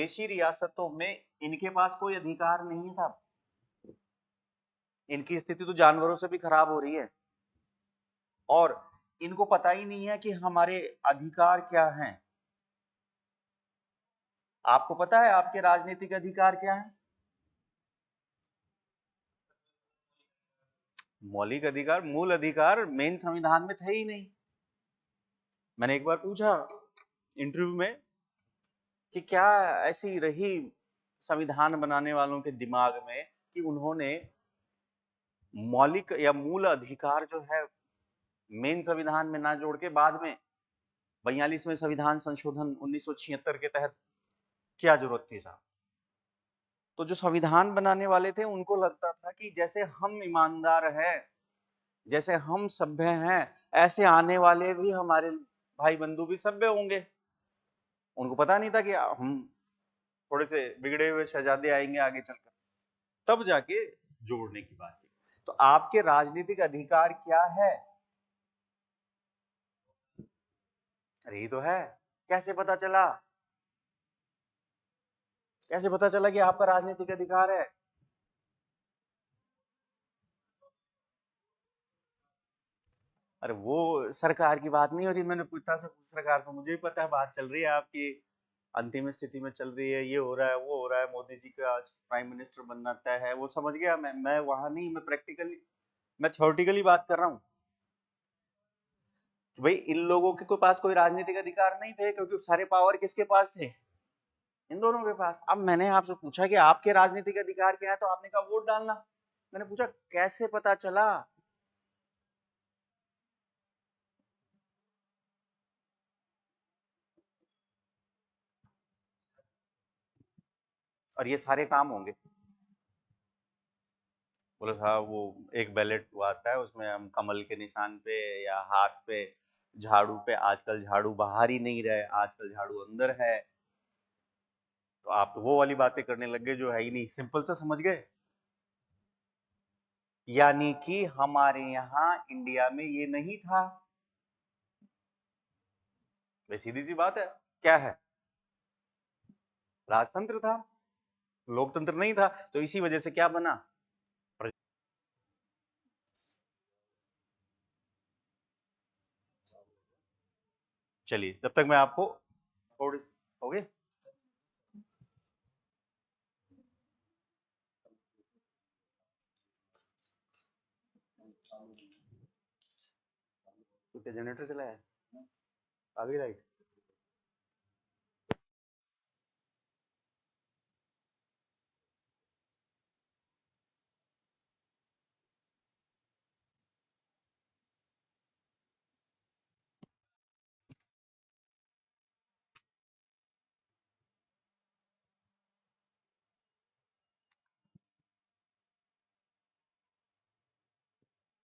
देशी रियासतों में इनके पास कोई अधिकार नहीं है साहब। इनकी स्थिति तो जानवरों से भी खराब हो रही है और इनको पता ही नहीं है कि हमारे अधिकार क्या हैं। आपको पता है आपके राजनीतिक अधिकार क्या है? मौलिक अधिकार, मूल अधिकार मेन संविधान में थे ही नहीं। मैंने एक बार पूछा इंटरव्यू में कि क्या ऐसी रही संविधान बनाने वालों के दिमाग में कि उन्होंने मौलिक या मूल अधिकार जो है मेन संविधान में ना जोड़ के बाद में 42वें संविधान संशोधन 1976 के तहत क्या जरूरत थी साहब? तो जो संविधान बनाने वाले थे उनको लगता था कि जैसे हम ईमानदार हैं, जैसे हम सभ्य हैं, ऐसे आने वाले भी हमारे भाई बंधु भी सभ्य होंगे। उनको पता नहीं था कि हम थोड़े से बिगड़े हुए शहजादे आएंगे आगे चलकर, तब जाके जोड़ने की बात थी। तो आपके राजनीतिक अधिकार क्या है? अरे ये तो है। कैसे पता चला? कैसे पता चला कि आपका राजनीतिक अधिकार है? अरे वो सरकार की बात नहीं हो रही, मैंने पूछा से सरकार तो मुझे भी पता है, बात चल रही है आपकी अंतिम स्थिति में चल रही है, ये हो रहा है वो हो रहा है, मोदी जी का प्राइम मिनिस्टर बनना तय है, वो समझ गया। मैं वहां नहीं, मैं प्रैक्टिकली, मैं थ्योरेटिकली बात कर रहा हूँ कि भाई इन लोगों के पास कोई राजनीतिक अधिकार नहीं थे क्योंकि सारे पावर किसके पास थे? इन दोनों के पास। अब मैंने आपसे पूछा कि आपके राजनीतिक अधिकार क्या है, तो आपने कहा वोट डालना। मैंने पूछा कैसे पता चला? और ये सारे काम होंगे? बोले साहब वो एक बैलेट वो आता है, उसमें हम कमल के निशान पे या हाथ पे झाड़ू पे, आजकल झाड़ू बाहर ही नहीं रहे, आजकल झाड़ू अंदर है। तो आप तो वो वाली बातें करने लग गए जो है ही नहीं, सिंपल सा समझ गए। यानी कि हमारे यहाँ इंडिया में ये नहीं था। वे सीधी सी बात है। क्या है? राजतंत्र था, लोकतंत्र नहीं था। तो इसी वजह से क्या बना? चलिए जब तक मैं आपको थोड़ी, हो गए? तो जनरेटर चला है, आ गई लाइट।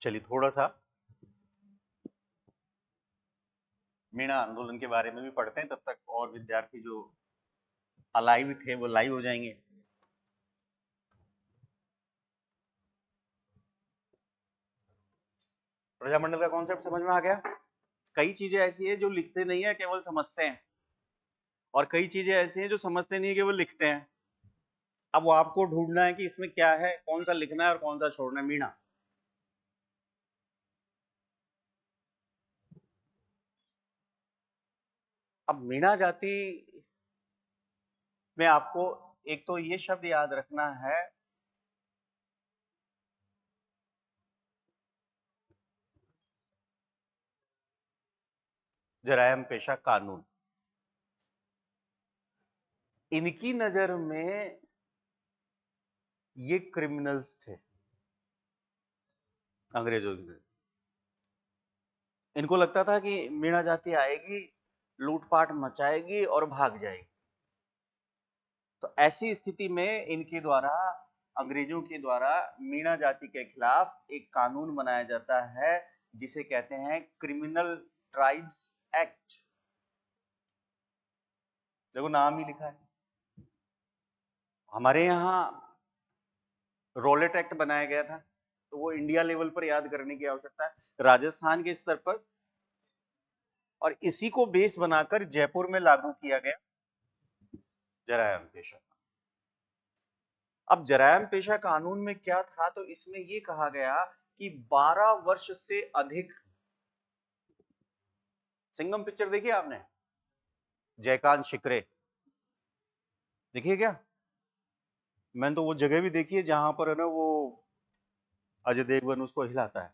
चलिए थोड़ा सा मीणा आंदोलन के बारे में भी पढ़ते हैं, तब तक और विद्यार्थी जो अलाइव थे वो लाइव हो जाएंगे। प्रजामंडल का कॉन्सेप्ट समझ में आ गया? कई चीजें ऐसी है जो लिखते नहीं है, केवल समझते हैं, और कई चीजें ऐसी हैं जो समझते नहीं है, केवल लिखते हैं। अब वो आपको ढूंढना है कि इसमें क्या है, कौन सा लिखना है और कौन सा छोड़ना है। मीणा, अब मीणा जाति में आपको एक तो ये शब्द याद रखना है, जरायम पेशा कानून। इनकी नजर में ये क्रिमिनल्स थे, अंग्रेजों की। इनको लगता था कि मीणा जाति आएगी, लूटपाट मचाएगी और भाग जाएगी। तो ऐसी स्थिति में इनके द्वारा, अंग्रेजों के द्वारा मीणा जाति के खिलाफ एक कानून बनाया जाता है जिसे कहते हैं क्रिमिनल ट्राइब्स एक्ट। देखो नाम ही लिखा है। हमारे यहाँ रोलेट एक्ट बनाया गया था, तो वो इंडिया लेवल पर याद करने की आवश्यकता है, राजस्थान के स्तर पर, और इसी को बेस बनाकर जयपुर में लागू किया गया। जरायम पेशा। अब जरायम पेशा कानून में क्या था, तो इसमें ये कहा गया कि 12 वर्ष से अधिक, सिंघम पिक्चर देखी आपने, जयकांत शिकरे, देखिए क्या? मैंने तो वो जगह भी देखी है जहां पर है ना वो अजय देवगन उसको हिलाता है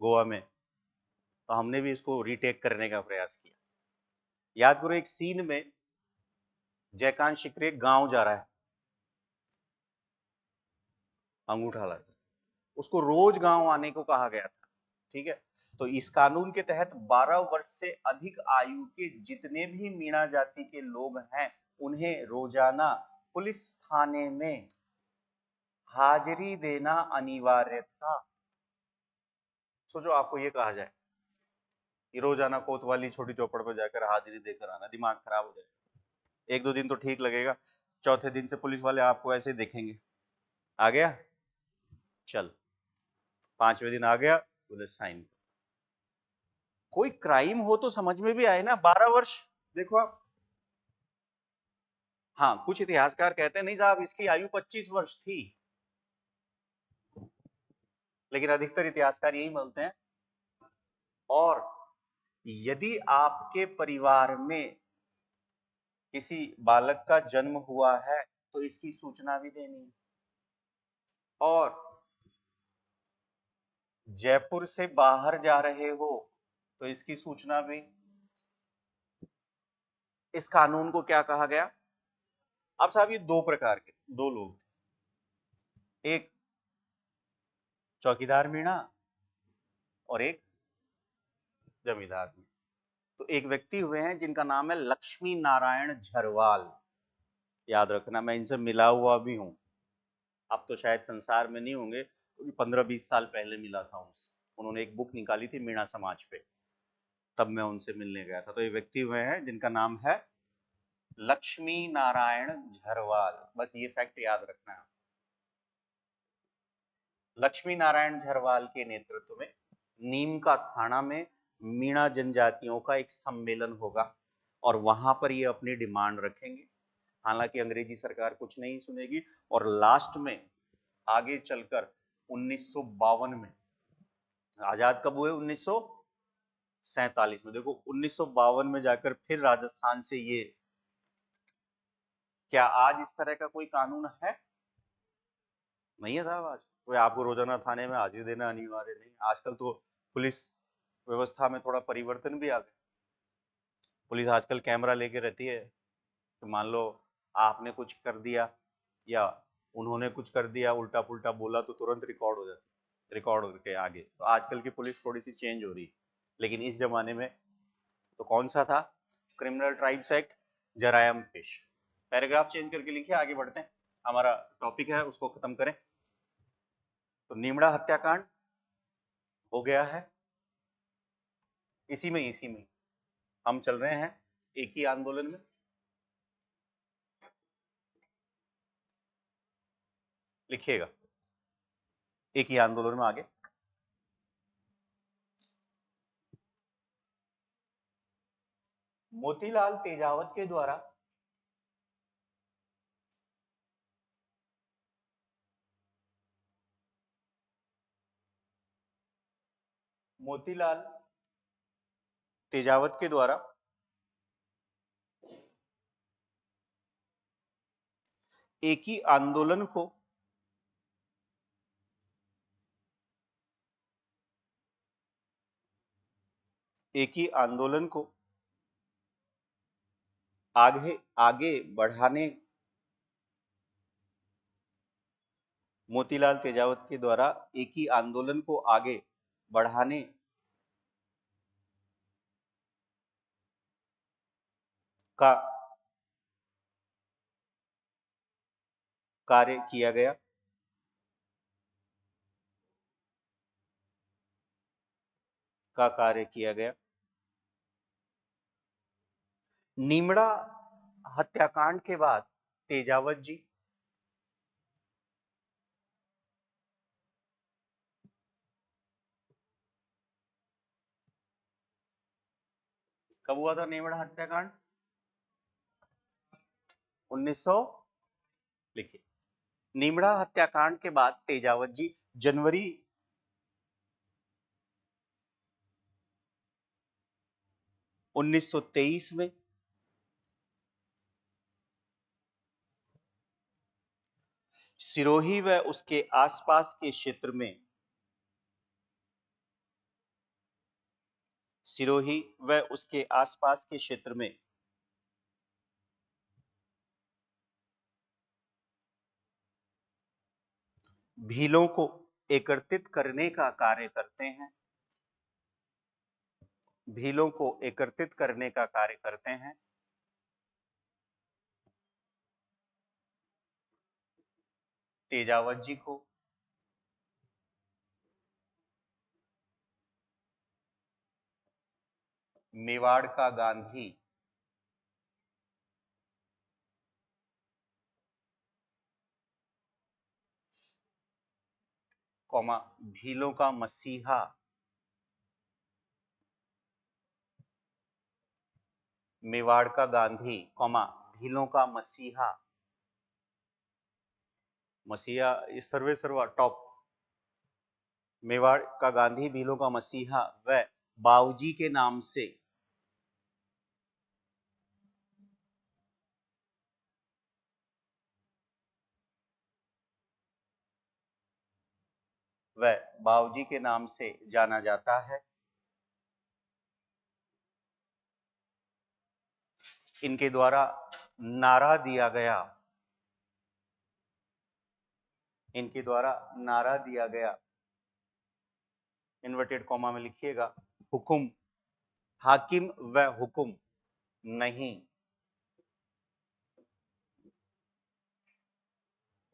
गोवा में, तो हमने भी इसको रीटेक करने का प्रयास किया। याद करो एक सीन में जयकांत शिकरे गांव जा रहा है, अंगूठा लगा, उसको रोज गांव आने को कहा गया था, ठीक है। तो इस कानून के तहत 12 वर्ष से अधिक आयु के जितने भी मीणा जाति के लोग हैं, उन्हें रोजाना पुलिस थाने में हाजिरी देना अनिवार्य था। सोचो आपको ये कहा जाए कि रोजाना कोतवाली छोटी चौपड़ पर जाकर हाजिरी देकर आना, दिमाग खराब हो जाएगा। एक दो दिन तो ठीक लगेगा, चौथे दिन से पुलिस वाले आपको ऐसे देखेंगे, आ गया चल, पांचवें दिन आ गया पुलिस साइन। कोई क्राइम हो तो समझ में भी आए ना, 12 वर्ष। देखो आप, हाँ कुछ इतिहासकार कहते हैं नहीं साहब इसकी आयु 25 वर्ष थी, लेकिन अधिकतर इतिहासकार यही बोलते हैं। और यदि आपके परिवार में किसी बालक का जन्म हुआ है तो इसकी सूचना भी देनी है। और जयपुर से बाहर जा रहे हो तो इसकी सूचना भी। इस कानून को क्या कहा गया? अब साहब ये दो प्रकार के दो लोग थे, एक चौकीदार मीणा और एक जमींदार मीणा। तो एक व्यक्ति हुए हैं जिनका नाम है लक्ष्मी नारायण झरवाल, याद रखना, मैं इनसे मिला हुआ भी हूं, अब तो शायद संसार में नहीं होंगे, क्योंकि 15-20 साल पहले मिला था उनसे। उन्होंने एक बुक निकाली थी मीणा समाज पे, तब मैं उनसे मिलने गया था। तो ये व्यक्ति हुए हैं जिनका नाम है लक्ष्मी नारायण झरवाल, बस ये फैक्ट याद रखना है। लक्ष्मी नारायण झरवाल के नेतृत्व में नीम का थाना में मीणा जनजातियों का एक सम्मेलन होगा और वहां पर ये अपनी डिमांड रखेंगे। हालांकि अंग्रेजी सरकार कुछ नहीं सुनेगी और लास्ट में आगे चलकर 1952 में, आजाद कब हुए? 1947 में। देखो 1952 में जाकर फिर राजस्थान से ये, क्या आज इस तरह का कोई कानून है? नहीं है साहब। आज कोई आपको रोजाना थाने में हाजिरी देना अनिवार्य नहीं। आजकल तो पुलिस व्यवस्था में थोड़ा परिवर्तन भी आ गया। पुलिस आजकल कैमरा लेके रहती है, तो मान लो आपने कुछ कर दिया या उन्होंने कुछ कर दिया उल्टा पुल्टा बोला तो तुरंत रिकॉर्ड हो जाती, रिकॉर्ड करके आगे। तो आजकल की पुलिस थोड़ी सी चेंज हो रही है, लेकिन इस जमाने में तो कौन सा था? क्रिमिनल ट्राइब्स एक्ट, जरायम पेश। पैराग्राफ चेंज करके लिखिए, आगे बढ़ते हैं, हमारा टॉपिक है उसको खत्म करें। तो नीमड़ा हत्याकांड हो गया है, इसी में हम चल रहे हैं एक ही आंदोलन में। लिखिएगा, एक ही आंदोलन में आगे। मोतीलाल तेजावत के द्वारा मोतीलाल तेजावत के द्वारा एक ही आंदोलन को एक ही आंदोलन को आगे आगे बढ़ाने, मोतीलाल तेजावत के द्वारा एक ही आंदोलन को आगे बढ़ाने का कार्य किया गया। नीमड़ा हत्याकांड के बाद तेजावत जी कब हुआ था नीमड़ा हत्याकांड? 1900 लिखिए। नीमड़ा हत्याकांड के बाद तेजावत जी जनवरी 1923 में सिरोही व उसके आसपास के क्षेत्र में सिरोही व उसके आसपास के क्षेत्र में भीलों को एकत्रित करने का कार्य करते हैं। भीलों को एकत्रित करने का कार्य करते हैं। तेजावत जी को मेवाड़ का गांधी कौमा भीलों का मसीहा मेवाड़ का गांधी कौमा भीलों का मसीहा मसीहा इस सर्वे सर्वा टॉप मेवाड़ का गांधी भीलों का मसीहा व बाऊजी के नाम से वह बाऊजी के नाम से जाना जाता है। इनके द्वारा नारा दिया गया इनके द्वारा नारा दिया गया इन्वर्टेड कॉमा में लिखिएगा हुकुम हाकिम व हुकुम नहीं।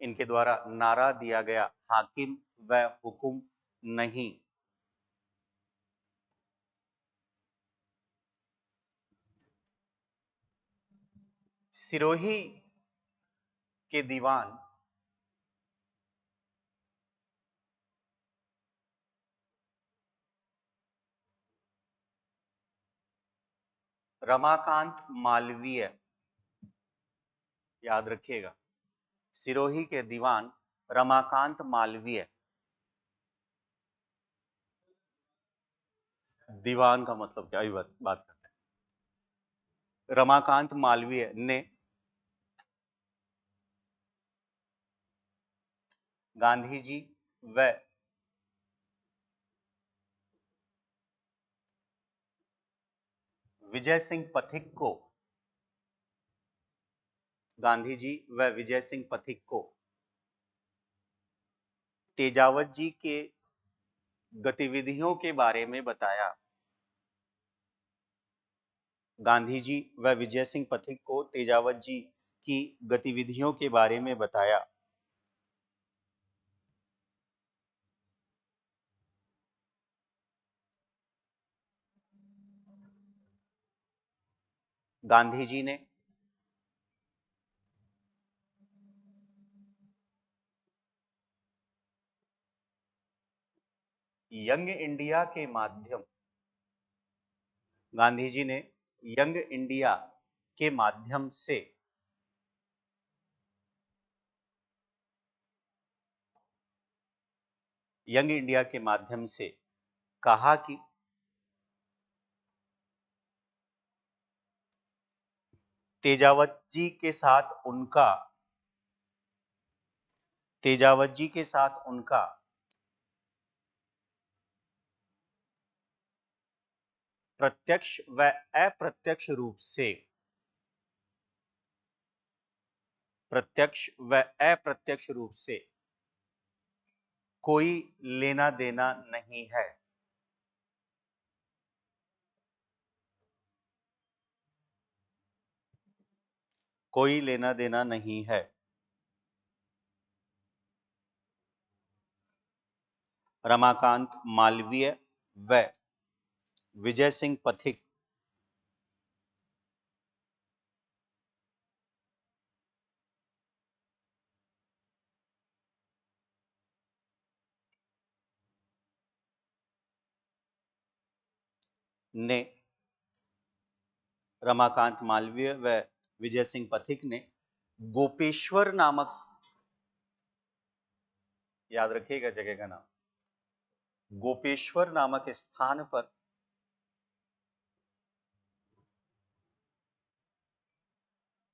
इनके द्वारा नारा दिया गया हाकिम व हुकुम नहीं। सिरोही के दीवान रमाकांत मालवीय याद रखिएगा सिरोही के दीवान रमाकांत मालवीय दीवान का मतलब क्या अभी बात करते हैं। रमाकांत मालवीय ने गांधी जी व विजय सिंह पथिक को गांधी जी व विजय सिंह पथिक को तेजावत जी के गतिविधियों के बारे में बताया। गांधी जी व विजय सिंह पथिक को तेजावत जी की गतिविधियों के बारे में बताया। गांधी जी ने यंग इंडिया के माध्यम गांधी जी ने यंग इंडिया के माध्यम से यंग इंडिया के माध्यम से कहा कि तेजावत जी के साथ उनका तेजावत जी के साथ उनका प्रत्यक्ष व अप्रत्यक्ष रूप से प्रत्यक्ष व अप्रत्यक्ष रूप से कोई लेना देना नहीं है। कोई लेना देना नहीं है। रमाकांत मालवीय व विजय सिंह पथिक ने रमाकांत मालवीय व विजय सिंह पथिक ने गोपेश्वर नामक, याद रखिएगा जगह का नाम, गोपेश्वर नामक स्थान पर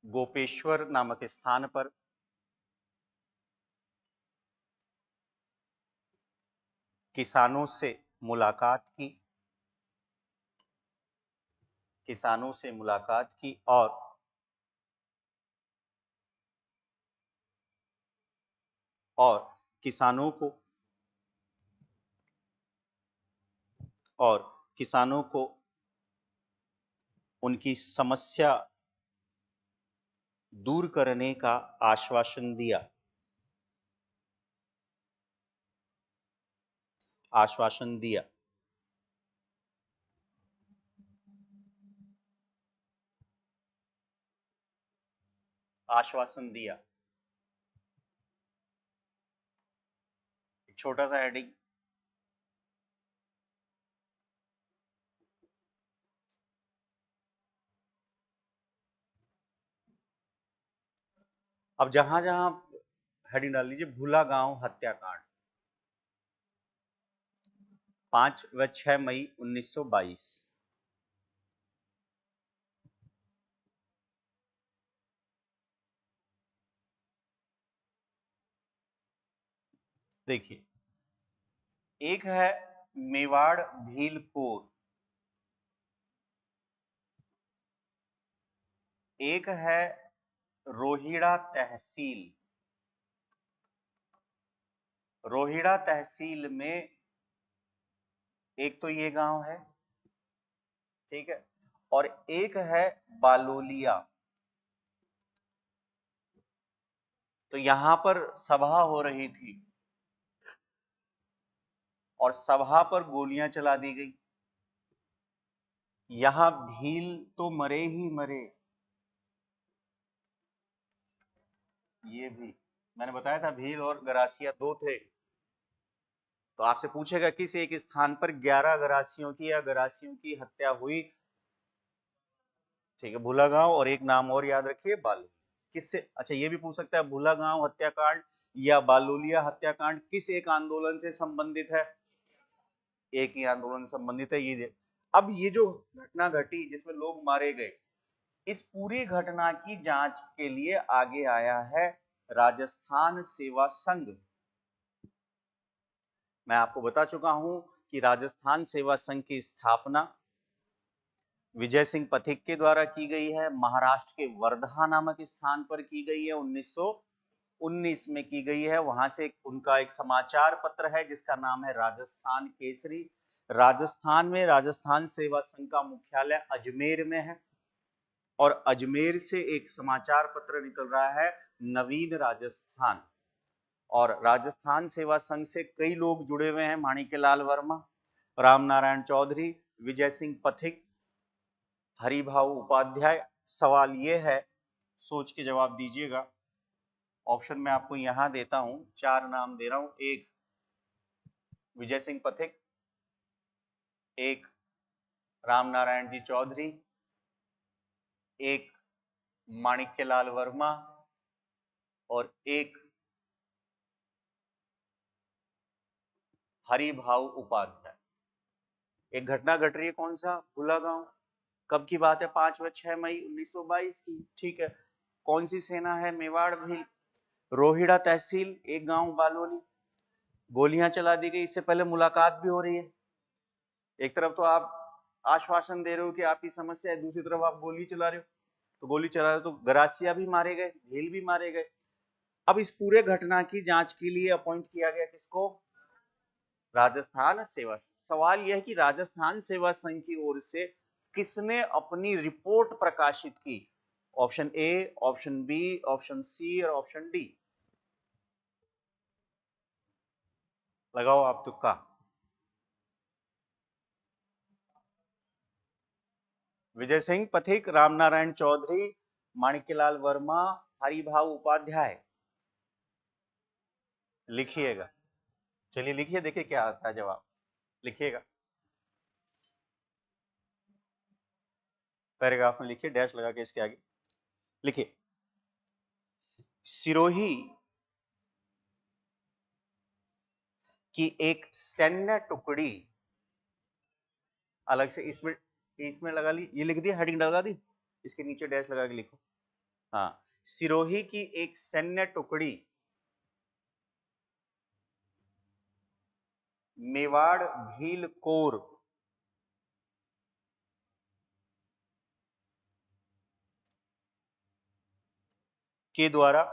गोपेश्वर नामक स्थान पर किसानों से मुलाकात की, किसानों से मुलाकात की और किसानों को और किसानों को उनकी समस्या दूर करने का आश्वासन दिया, आश्वासन दिया। आश्वासन दिया, एक छोटा सा हेडिंग। अब जहां जहां हेडिंग डाल लीजिए, भूला गांव हत्याकांड, 5 व 6 मई 1922। देखिए, एक है मेवाड़ भीलपुर, एक है रोहिड़ा तहसील। रोहिड़ा तहसील में एक तो ये गांव है, ठीक है, और एक है बालोलिया। तो यहां पर सभा हो रही थी और सभा पर गोलियां चला दी गई। यहां भील तो मरे ही मरे, ये भी मैंने बताया था, भील और गरासिया दो थे। तो आपसे पूछेगा किस एक स्थान पर 11 गरासियों की या गरासियों की हत्या हुई, ठीक है, भूला गांव, और एक नाम और याद रखिए, बालू। किससे, अच्छा ये भी पूछ सकता है, भूला गांव हत्याकांड या बालोलिया हत्याकांड किस एक आंदोलन से संबंधित है? एक ही आंदोलन से संबंधित है ये। अब ये जो घटना घटी जिसमें लोग मारे गए, इस पूरी घटना की जांच के लिए आगे आया है राजस्थान सेवा संघ। मैं आपको बता चुका हूं कि राजस्थान सेवा संघ की स्थापना विजय सिंह पथिक के द्वारा की गई है, महाराष्ट्र के वर्धा नामक स्थान पर की गई है, 1919 में की गई है। वहां से उनका एक समाचार पत्र है जिसका नाम है राजस्थान केसरी। राजस्थान में राजस्थान सेवा संघ का मुख्यालय अजमेर में है और अजमेर से एक समाचार पत्र निकल रहा है नवीन राजस्थान। और राजस्थान सेवा संघ से कई लोग जुड़े हुए हैं, माणिक्यलाल वर्मा, राम नारायण चौधरी, विजय सिंह पथिक, हरिभाऊ उपाध्याय। सवाल यह है, सोच के जवाब दीजिएगा। ऑप्शन मैं आपको यहां देता हूं, 4 नाम दे रहा हूं। एक विजय सिंह पथिक, एक राम नारायण जी चौधरी, एक माणिक्यलाल वर्मा और एक हरिभाऊ उपाध्याय। एक घटना घट रही है, कौन सा? भूला गांव। कब की बात है? 5 व 6 मई 1922 की, ठीक है। कौन सी सेना है? मेवाड़ भील। रोहिड़ा तहसील, एक गांव बालोली। गोलियां चला दी गई, इससे पहले मुलाकात भी हो रही है। एक तरफ तो आप आश्वासन दे रहे हो कि आपकी समस्या है, दूसरी तरफ आप गोली चला रहे हो। तो गोली चला रहे हो तो गरासिया भी मारे गए, भील भी मारे गए। अब इस पूरे घटना की जांच के लिए अपॉइंट किया गया किसको? राजस्थान सेवा संघ। सवाल यह है कि राजस्थान सेवा संघ की ओर से किसने अपनी रिपोर्ट प्रकाशित की? Option A, option B, option C और ऑप्शन डी। लगाओ आप तुक्का। विजय सिंह पथिक, रामनारायण चौधरी, माणिक्यलाल वर्मा, हरिभाऊ उपाध्याय। लिखिएगा, चलिए लिखिए, देखिए क्या आता है जवाब। लिखिएगा, पैराग्राफ में लिखिए, डैश लगा के इसके आगे लिखिए। सिरोही की एक सैन्य टुकड़ी, अलग से इसमें इसमें लगा ली, ये लिख दिया, हेडिंग लगा दी, इसके नीचे डैश लगा के लिखो। हाँ, सिरोही की एक सैन्य टुकड़ी मेवाड़ भील कोर के द्वारा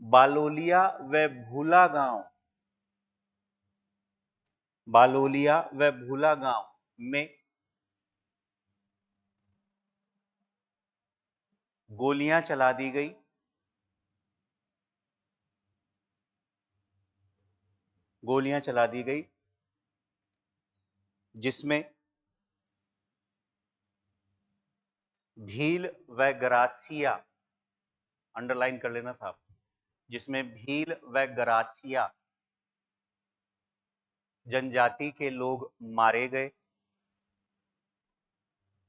बालोलिया व भूला गांव, बालोलिया व भूला गांव में गोलियां चला दी गई, गोलियां चला दी गई, जिसमें भील व गरासिया, अंडरलाइन कर लेना साहब, जिसमें भील व गरासिया जनजाति के लोग मारे गए,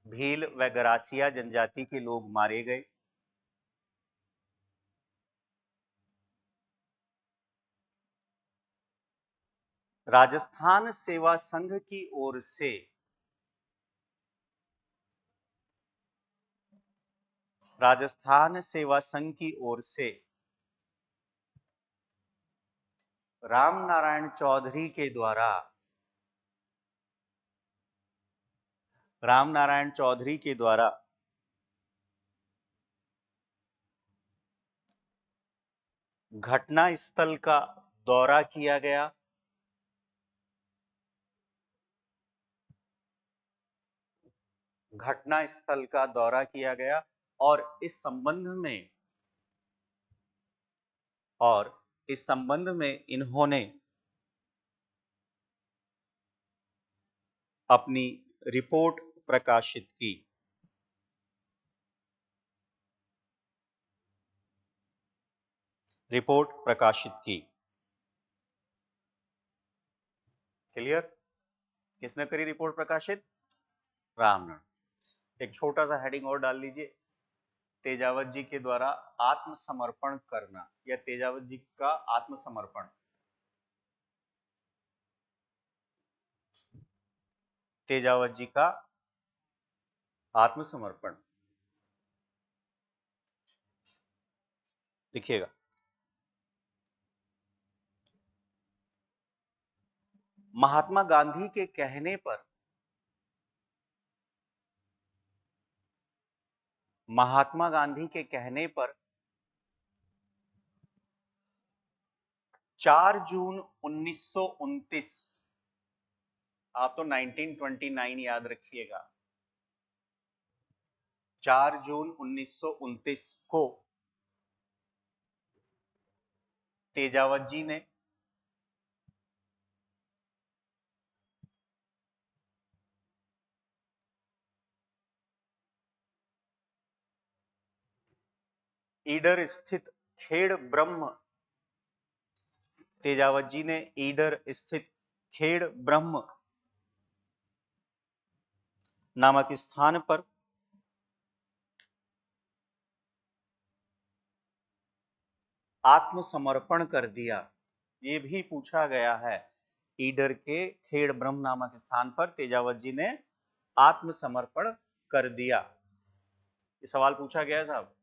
भील व गरासिया जनजाति के लोग मारे गए। राजस्थान सेवा संघ की ओर से राजस्थान सेवा संघ की ओर से रामनारायण चौधरी के द्वारा, रामनारायण चौधरी के द्वारा घटना स्थल का दौरा किया गया, घटना स्थल का दौरा किया गया, और इस संबंध में इन्होंने अपनी रिपोर्ट प्रकाशित की। रिपोर्ट प्रकाशित की। क्लियर? किसने करी रिपोर्ट प्रकाशित? रामनारायण। एक छोटा सा हेडिंग और डाल लीजिए, तेजावत जी के द्वारा आत्मसमर्पण करना, या तेजावत जी का आत्मसमर्पण, तेजावत जी का आत्मसमर्पण लिखिएगा। महात्मा गांधी के कहने पर, महात्मा गांधी के कहने पर 4 जून 1929, आप तो 1929 याद रखिएगा, 4 जून 1929 को तेजावत जी ने ईडर स्थित खेड़ ब्रह्म, तेजावत जी ने ईडर स्थित खेड़ ब्रह्म नामक स्थान पर आत्मसमर्पण कर दिया। ये भी पूछा गया है, ईडर के खेड़ ब्रह्म नामक स्थान पर तेजावत जी ने आत्मसमर्पण कर दिया। ये सवाल पूछा गया है साहब।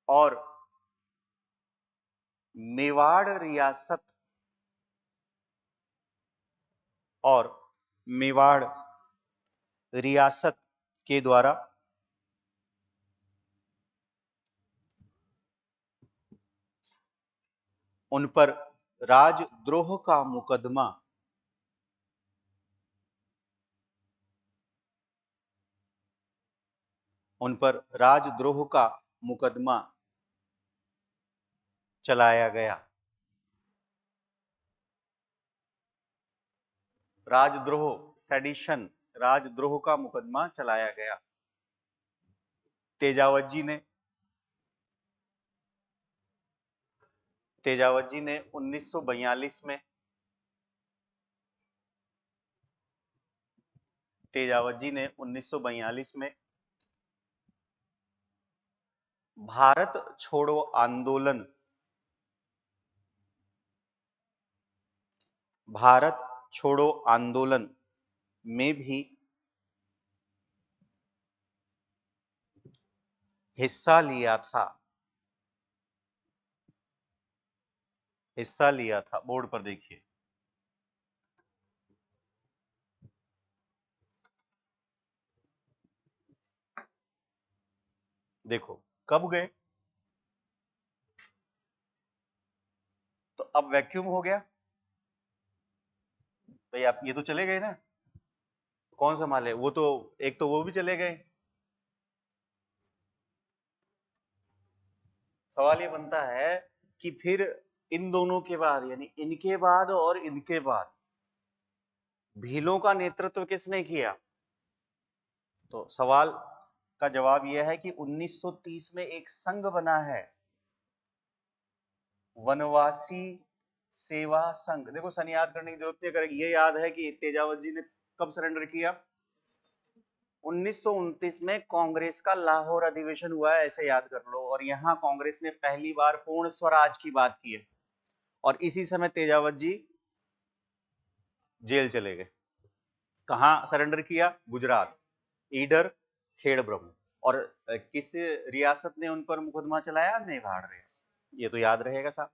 और मेवाड़ रियासत, और मेवाड़ रियासत के द्वारा उन पर राजद्रोह का मुकदमा, उन पर राजद्रोह का मुकदमा चलाया गया। राजद्रोह, सेडिशन, राजद्रोह का मुकदमा चलाया गया। तेजावत जी ने 1942 में, तेजावत जी ने 1942 में भारत छोड़ो आंदोलन, भारत छोड़ो आंदोलन में भी हिस्सा लिया था, हिस्सा लिया था। बोर्ड पर देखिए, देखो कब गए, तो अब वैक्यूम हो गया भाई। आप ये तो चले गए ना, कौन संभाले? वो तो एक तो वो भी चले गए। सवाल ये बनता है कि फिर इन दोनों के बाद, यानी इनके बाद और इनके बाद भीलों का नेतृत्व किसने किया? तो सवाल का जवाब यह है कि 1930 में एक संघ बना है, वनवासी सेवा संघ। देखो सन याद करने की जरूरत नहीं, अगर ये याद है कि तेजावत जी ने कब सरेंडर किया, 1929 में कांग्रेस का लाहौर अधिवेशन हुआ है, ऐसे याद कर लो। और यहां कांग्रेस ने पहली बार पूर्ण स्वराज की बात की है, और इसी समय तेजावत जी जेल चले गए। कहां सरेंडर किया? गुजरात, ईडर, खेड़ ब्रह्म। और किस रियासत ने उन पर मुकदमा चलाया? मेवाड़ रियासत। ये तो याद रहेगा साहब।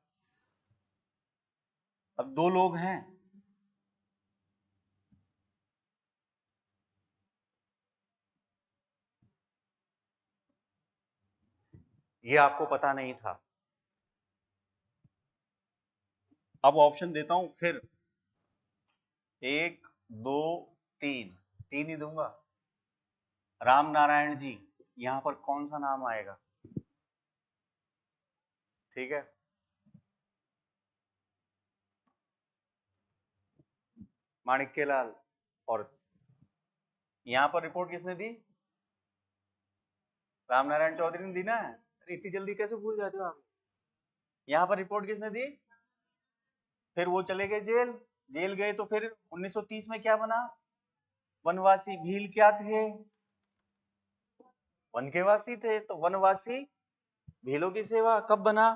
अब दो लोग हैं, ये आपको पता नहीं था। अब ऑप्शन देता हूं फिर, एक, दो, तीन, तीन ही दूंगा। राम नारायण जी, यहां पर कौन सा नाम आएगा? ठीक है, माणिक्यलाल। और यहां पर रिपोर्ट किसने दी? राम नारायण चौधरी ने दी ना। अरे इतनी जल्दी कैसे भूल जाते हो आप? यहां पर रिपोर्ट किसने दी? फिर वो चले गए जेल, जेल गए तो फिर 1930 में क्या बना? वनवासी। भील क्या थे? वन के वासी थे, तो वनवासी भीलों की सेवा। कब बना?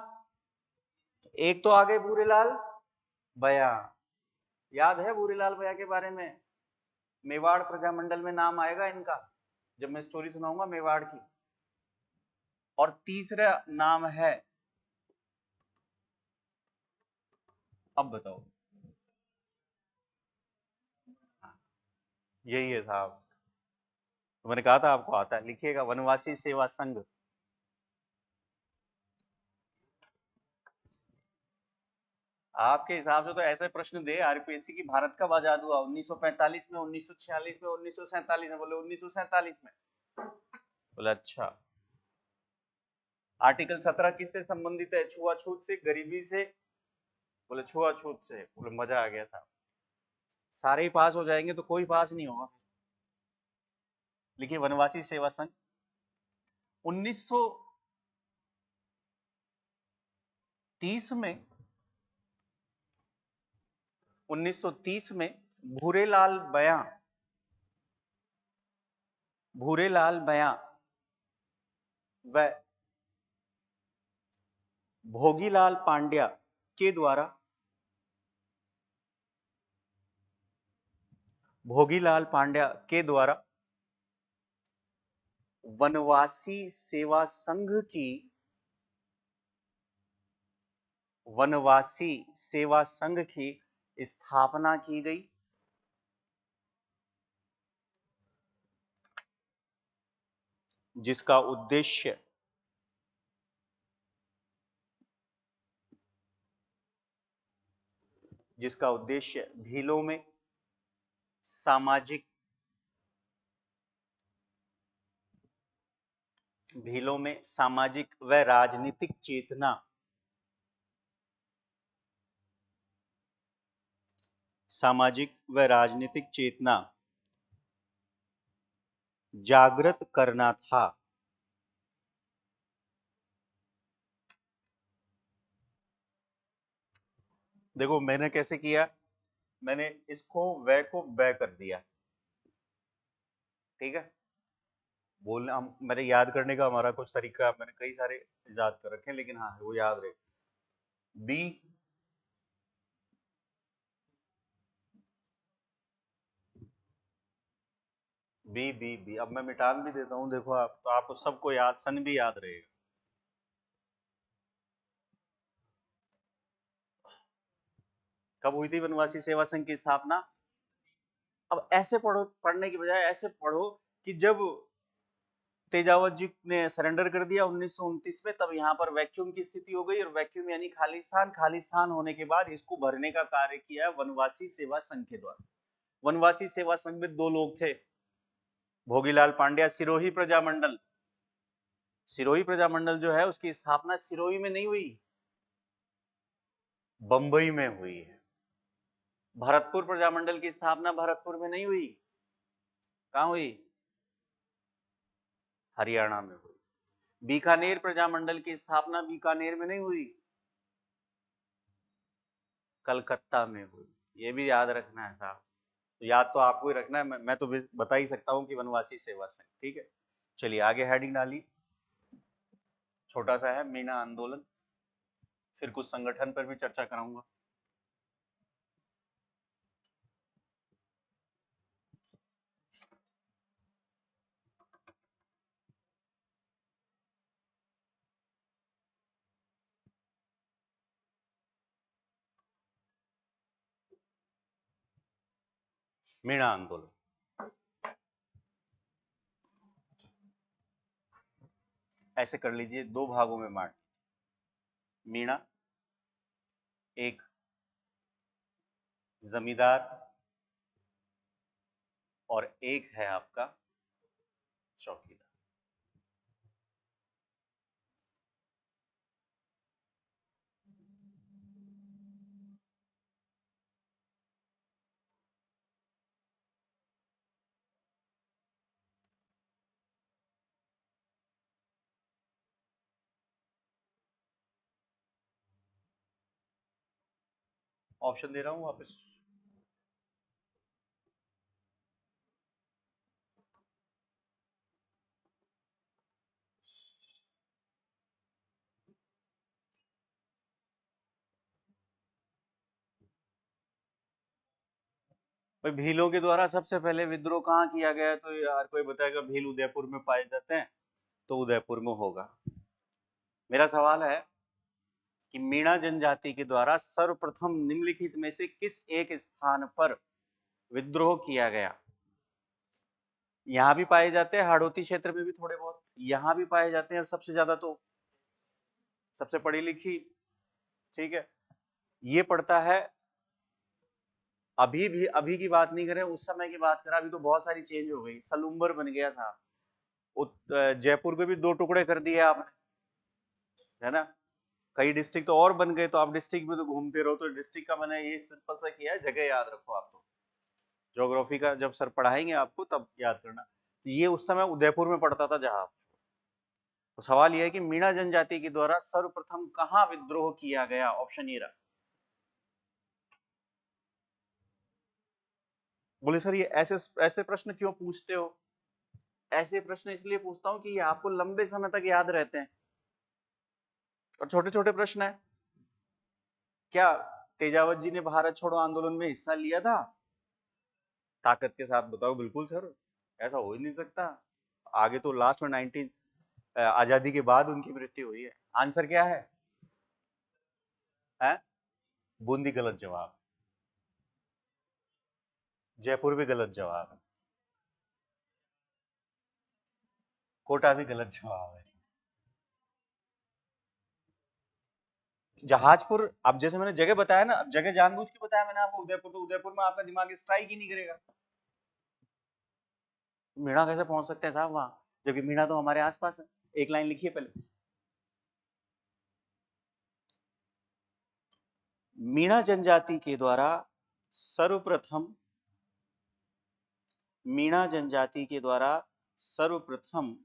एक तो आ गए भूरेलाल बया, याद है भूरेलाल बया के बारे में? मेवाड़ प्रजामंडल में नाम आएगा इनका जब मैं स्टोरी सुनाऊंगा मेवाड़ की। और तीसरा नाम है, अब बताओ। यही है साहब, तो मैंने कहा था आपको आता है। लिखिएगा, वनवासी सेवा संघ। आपके हिसाब से तो ऐसे प्रश्न दे आरपीएससी की, भारत कब आजाद हुआ? 1945 में, 1946 में, 1947 में? बोले 1947 में। बोले अच्छा। आर्टिकल 17 किससे संबंधित है? छुआछूत से, गरीबी से? बोले छुआछूत से। बोले मजा आ गया था, सारे ही पास हो जाएंगे तो कोई पास नहीं होगा। लिखिए, वनवासी सेवा संघ 1930 में, 1930 में भूरेलाल बया, भूरेलाल बया व भोगीलाल पांड्या के द्वारा, भोगीलाल पांड्या के द्वारा वनवासी सेवा संघ की, वनवासी सेवा संघ की स्थापना की गई, जिसका उद्देश्य भीलों में सामाजिक, भीलों में सामाजिक व राजनीतिक चेतना, सामाजिक व राजनीतिक चेतना जागृत करना था। देखो मैंने कैसे किया, मैंने इसको व को ब कर दिया, ठीक है। बोलना मेरे याद करने का हमारा कुछ तरीका, मैंने कई सारे इजाद कर रखे हैं, लेकिन हाँ वो याद रहे। B, B B B. अब मैं मिटान भी देता हूँ, देखो आप, तो आपको सबको याद, सन भी याद रहेगा। कब हुई थी वनवासी सेवा संघ की स्थापना? अब ऐसे पढ़ो, पढ़ने की बजाय ऐसे पढ़ो कि जब तेजावत जी ने सरेंडर कर दिया 1929 में, तब यहाँ पर वैक्यूम की स्थिति हो गई, और वैक्यूम यानी खालिस्तान, खालिस्तान होने के बाद इसको भरने का कार्य किया वनवासी सेवा संघ के द्वारा। वनवासी सेवा संघ में दो लोग थे, भोगीलाल पांड्या, सिरोही प्रजामंडल। सिरोही प्रजामंडल जो है उसकी स्थापना सिरोही में नहीं हुई, बंबई में हुई है। भरतपुर प्रजामंडल की स्थापना भरतपुर में नहीं हुई, कहां हुई? हरियाणा में हुई। बीकानेर प्रजामंडल की स्थापना बीकानेर में नहीं हुई, कलकत्ता में हुई। ये भी याद रखना है साहब। तो याद तो आपको ही रखना है, मैं तो बता ही सकता हूं कि वनवासी सेवा संघ। ठीक है, चलिए आगे हेडिंग डाली, छोटा सा है, मीणा आंदोलन। फिर कुछ संगठन पर भी चर्चा कराऊंगा। मीणा आंदोलन ऐसे कर लीजिए, दो भागों में बांट। मीणा एक जमींदार और एक है आपका चौकीदार। ऑप्शन दे रहा हूं वापस। भाई भीलों के द्वारा सबसे पहले विद्रोह कहाँ किया गया, तो यार कोई बताएगा भील उदयपुर में पाए जाते हैं, तो उदयपुर में होगा। मेरा सवाल है कि मीणा जनजाति के द्वारा सर्वप्रथम निम्नलिखित में से किस एक स्थान पर विद्रोह किया गया? यहाँ भी पाए जाते हैं, हाड़ौती क्षेत्र में भी थोड़े बहुत, यहाँ भी पाए जाते हैं, और सबसे ज्यादा तो सबसे पढ़ी लिखी, ठीक है, ये पड़ता है। अभी भी, अभी की बात नहीं करें, उस समय की बात करें, अभी तो बहुत सारी चेंज हो गई, सलूम्बर बन गया था। जयपुर को भी दो टुकड़े कर दिए आपने, है ना। कई डिस्ट्रिक्ट तो और बन गए, तो आप डिस्ट्रिक्ट में तो घूमते रहो, तो डिस्ट्रिक्ट का मैंने ये सिंपल सा किया है, जगह याद रखो आप। तो ज्योग्राफी का जब सर पढ़ाएंगे आपको तब याद करना। ये उस समय उदयपुर में पड़ता था जहां। तो सवाल यह है कि मीणा जनजाति के द्वारा सर्वप्रथम कहां विद्रोह किया गया? ऑप्शन ये रहा। बोले सर ये ऐसे ऐसे प्रश्न क्यों पूछते हो? ऐसे प्रश्न इसलिए पूछता हूं कि ये आपको लंबे समय तक याद रहते हैं, और छोटे छोटे प्रश्न है। क्या तेजावत जी ने भारत छोड़ो आंदोलन में हिस्सा लिया था? ताकत के साथ बताओ, बिल्कुल सर, ऐसा हो ही नहीं सकता। आगे तो लास्ट में 19 आजादी के बाद उनकी मृत्यु हुई है। आंसर क्या है? बूंदी गलत जवाब, जयपुर भी गलत जवाब है, कोटा भी गलत जवाब है। जहाजपुर, अब जैसे मैंने जगह बताया ना, अब जगह जानबूझ के बताया मैंने आपको, उदयपुर, तो उदयपुर में आपका दिमाग स्ट्राइक ही नहीं करेगा। मीणा कैसे पहुंच सकते हैं साहब वहां, जबकि मीणा तो हमारे आसपास है। एक लाइन लिखिए पहले। मीणा जनजाति के द्वारा सर्वप्रथम, मीणा जनजाति के द्वारा सर्वप्रथम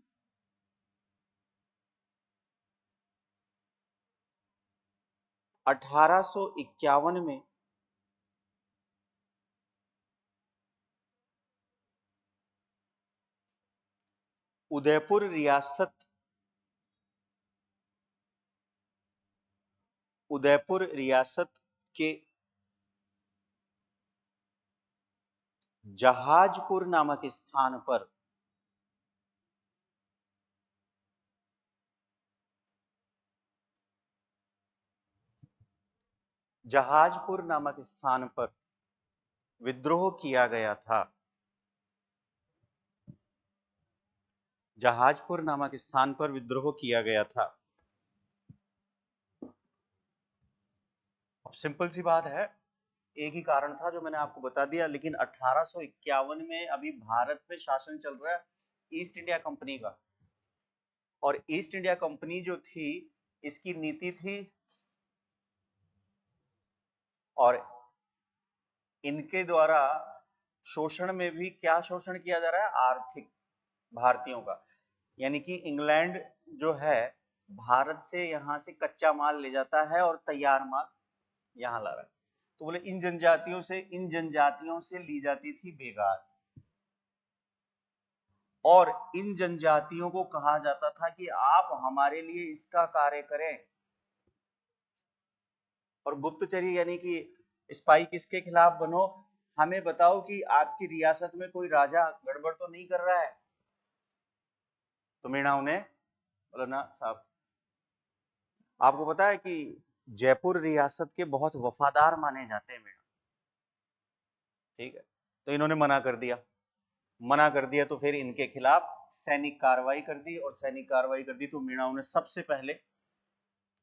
1851 में उदयपुर रियासत के जहाजपुर नामक स्थान पर विद्रोह किया गया था। जहाजपुर नामक स्थान पर विद्रोह किया गया था। अब सिंपल सी बात है, एक ही कारण था जो मैंने आपको बता दिया, लेकिन 1851 में अभी भारत पे शासन चल रहा है ईस्ट इंडिया कंपनी का, और ईस्ट इंडिया कंपनी जो थी इसकी नीति थी, और इनके द्वारा शोषण में भी क्या शोषण किया जा रहा है, आर्थिक, भारतीयों का। यानी कि इंग्लैंड जो है भारत से यहां से कच्चा माल ले जाता है और तैयार माल यहां ला रहा है। तो बोले इन जनजातियों से ली जाती थी बेगार, और इन जनजातियों को कहा जाता था कि आप हमारे लिए इसका कार्य करें। और गुप्तचरी यानी कि स्पाई किसके खिलाफ बनो, हमें बताओ कि आपकी रियासत में कोई राजा गड़बड़ तो नहीं कर रहा है। तो मीणा उन्हें बोला ना साहब, आपको पता है कि जयपुर रियासत के बहुत वफादार माने जाते हैं मीणा, ठीक है। तो इन्होंने मना कर दिया तो फिर इनके खिलाफ सैनिक कार्रवाई कर दी, और सैनिक कार्रवाई कर दी तो मीणाओं ने सबसे पहले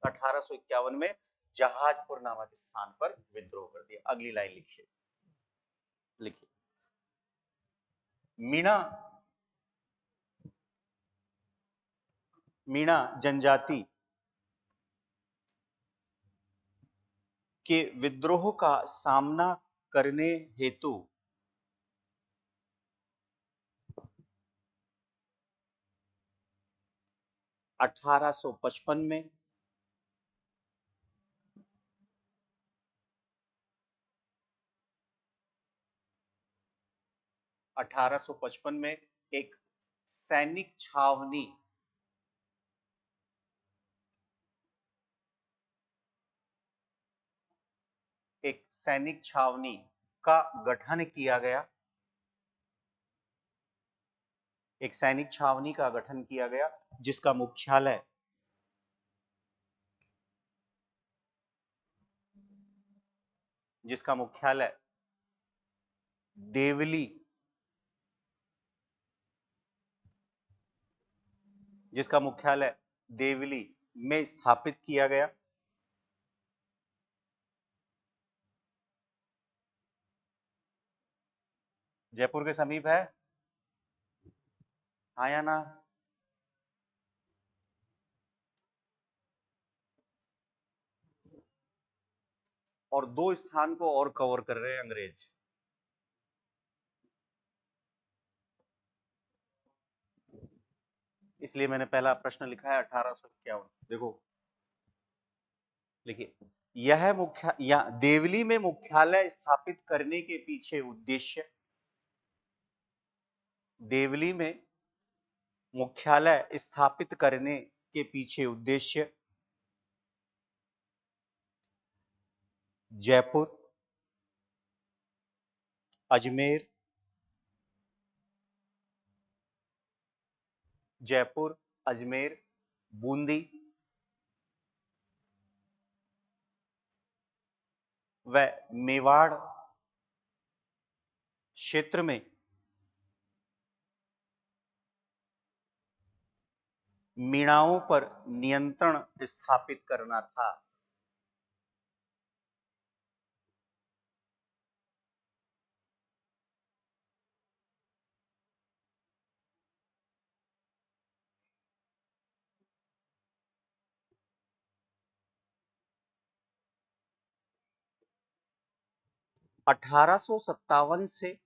1851 में जहाजपुर नामक स्थान पर विद्रोह कर दिया। अगली लाइन लिखिए। मीणा जनजाति के विद्रोह का सामना करने हेतु 1855 में एक सैनिक छावनी का गठन किया गया। एक सैनिक छावनी का गठन किया गया जिसका मुख्यालय देवली में स्थापित किया गया। जयपुर के समीप है, हाँ या ना? और दो स्थान को और कवर कर रहे हैं अंग्रेज। इसलिए मैंने पहला प्रश्न लिखा है 1851। देखो लिखिए, देवली में मुख्यालय स्थापित करने के पीछे उद्देश्य, देवली में मुख्यालय स्थापित करने के पीछे उद्देश्य जयपुर, अजमेर, बूंदी व मेवाड़ क्षेत्र में मीणाओं पर नियंत्रण स्थापित करना था। अठारह सौ सत्तावन से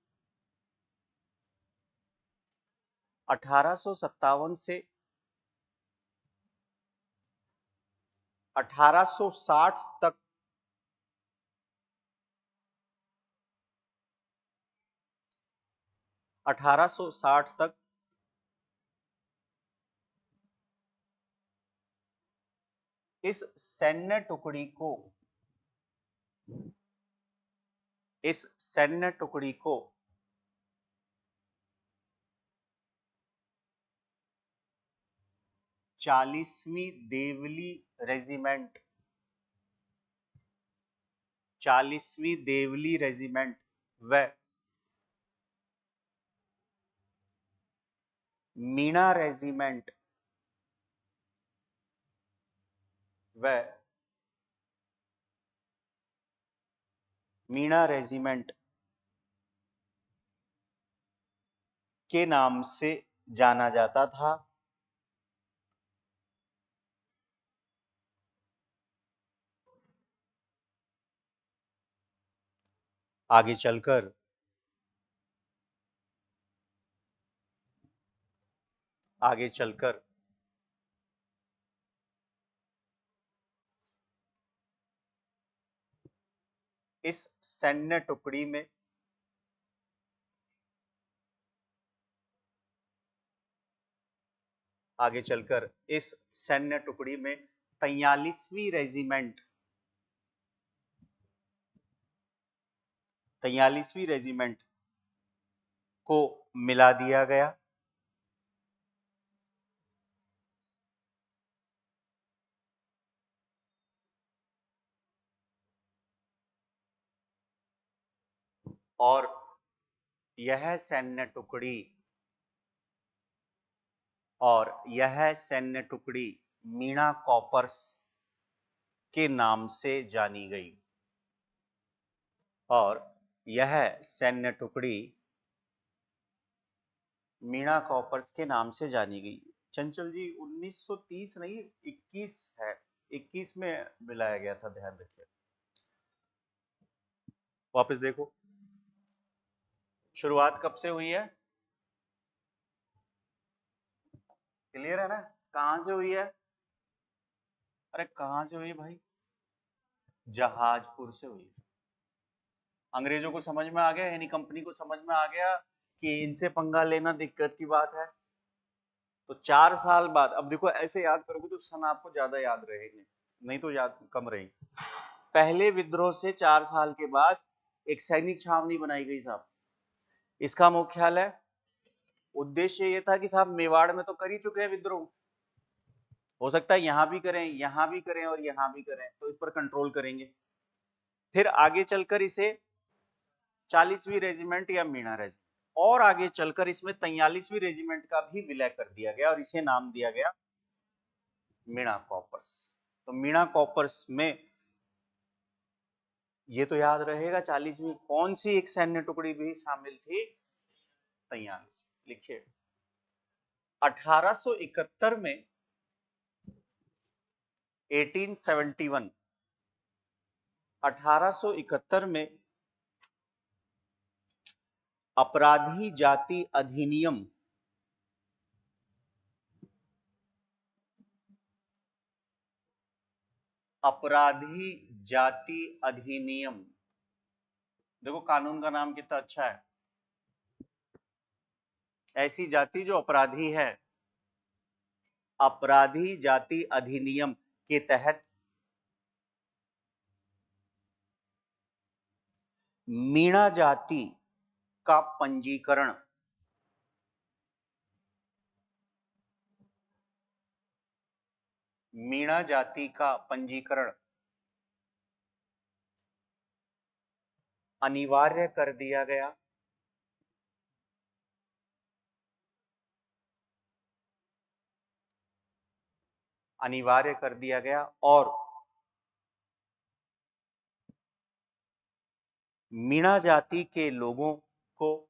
1860 तक 1860 तक इस सैन्य टुकड़ी को 40वीं देवली रेजिमेंट 40वीं देवली रेजिमेंट व मीणा रेजिमेंट के नाम से जाना जाता था। आगे चलकर इस सैन्य टुकड़ी में आगे चलकर इस सैन्य टुकड़ी में 43वीं रेजिमेंट को मिला दिया गया और यह सैन्य टुकड़ी मीणा कॉपर्स के नाम से जानी गई और यह सैन्य टुकड़ी मीणा कॉपर्स के नाम से जानी गई। चंचल जी 1930 नहीं 21 है, 21 में मिलाया गया था, ध्यान रखिए। वापस देखो शुरुआत कब से हुई है, क्लियर है ना, कहां से हुई है, अरे कहां से हुई भाई, जहाजपुर से हुई। अंग्रेजों को समझ में आ गया, यानी कंपनी को समझ में आ गया कि इनसे पंगा लेना दिक्कत की बात है। तो 4 साल बाद, अब देखो ऐसे याद करोगे तो सन आपको ज्यादा याद रहेंगे, नहीं तो याद कम रहेंगे। पहले विद्रोह से 4 साल के बाद एक सैनिक छावनी बनाई गई साहब। इसका मुख्यालय, उद्देश्य ये था कि साहब मेवाड़ में तो कर ही चुके हैं विद्रोह, हो सकता है यहां भी करें, यहां भी करें और यहां भी करें, तो इस पर कंट्रोल करेंगे। फिर आगे चलकर इसे 40वीं रेजिमेंट या मीणा रेजिमेंट, और आगे चलकर इसमें 43वीं रेजिमेंट का भी विलय कर दिया गया और इसे नाम दिया गया मीणा कॉपर्स। तो मीणा कॉपर्स में ये तो याद रहेगा 40वीं कौन सी एक सैन्य टुकड़ी भी शामिल थी, 43। लिखिए 1871 में 1871 1871 में अपराधी जाति अधिनियम देखो कानून का नाम कितना अच्छा है, ऐसी जाति जो अपराधी है, अपराधी जाति अधिनियम के तहत मीणा जाति का पंजीकरण अनिवार्य कर दिया गया। और मीणा जाति के लोगों को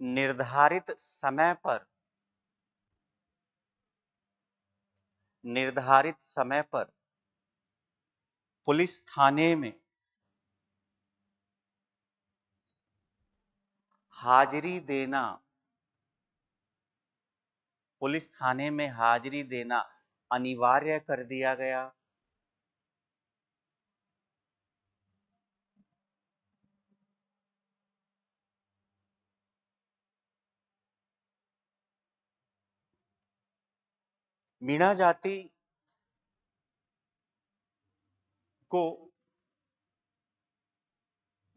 निर्धारित समय पर पुलिस थाने में हाजिरी देना अनिवार्य कर दिया गया। मीणा जाति को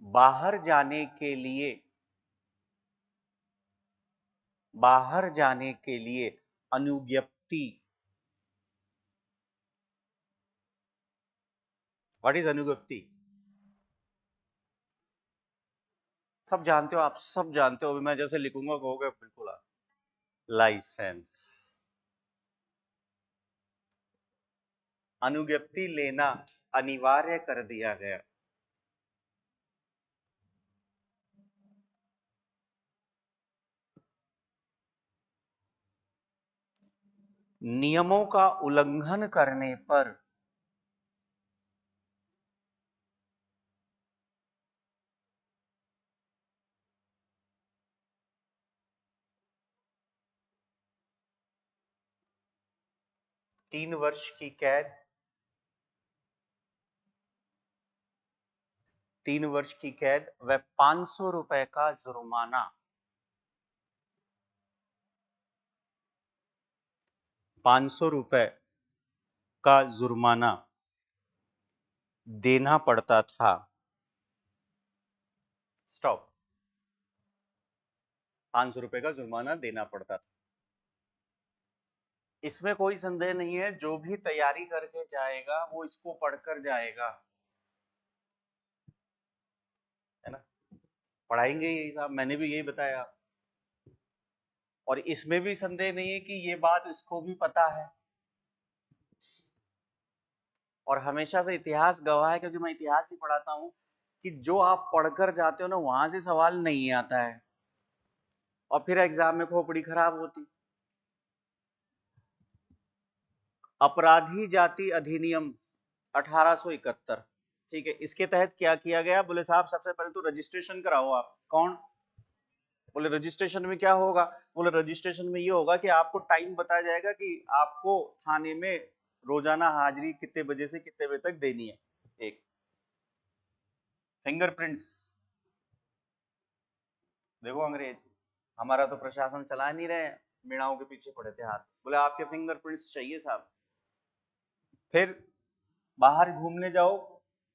बाहर जाने के लिए अनुज्ञप्ति, व्हाट इज अनुज्ञप्ति? सब जानते हो, आप सब जानते हो, मैं जैसे लिखूंगा कहोगे बिल्कुल आप। लाइसेंस। अनुज्ञप्ति लेना अनिवार्य कर दिया गया। नियमों का उल्लंघन करने पर तीन वर्ष की कैद, 3 वर्ष की कैद व 500 रुपए का जुर्माना, 500 रुपए का जुर्माना देना पड़ता था। स्टॉप। 500 रुपए का जुर्माना देना पड़ता था। इसमें कोई संदेह नहीं है, जो भी तैयारी करके जाएगा वो इसको पढ़कर जाएगा, है ना? पढ़ाएंगे यही साहब, मैंने भी यही बताया। और इसमें भी संदेह नहीं है कि ये बात इसको भी पता है। और हमेशा से इतिहास गवाह है, क्योंकि मैं इतिहास ही पढ़ाता हूं, कि जो आप पढ़कर जाते हो ना, वहां से सवाल नहीं आता है और फिर एग्जाम में खोपड़ी खराब होती। अपराधी जाति अधिनियम 1871, ठीक है, इसके तहत क्या किया गया? बोले साहब सबसे पहले तो रजिस्ट्रेशन कराओ आप। कौन? बोले रजिस्ट्रेशन में क्या होगा? बोले रजिस्ट्रेशन में ये होगा कि आपको टाइम बताया जाएगा कि आपको थाने में रोजाना हाजिरी कितने बजे से कितने बजे तक देनी है। एक फिंगरप्रिंट्स, देखो अंग्रेज, हमारा तो प्रशासन चला नहीं रहे, मीणाओं के पीछे पड़े थे हाथ। बोले आपके फिंगरप्रिंट्स चाहिए साहब। फिर बाहर घूमने जाओ,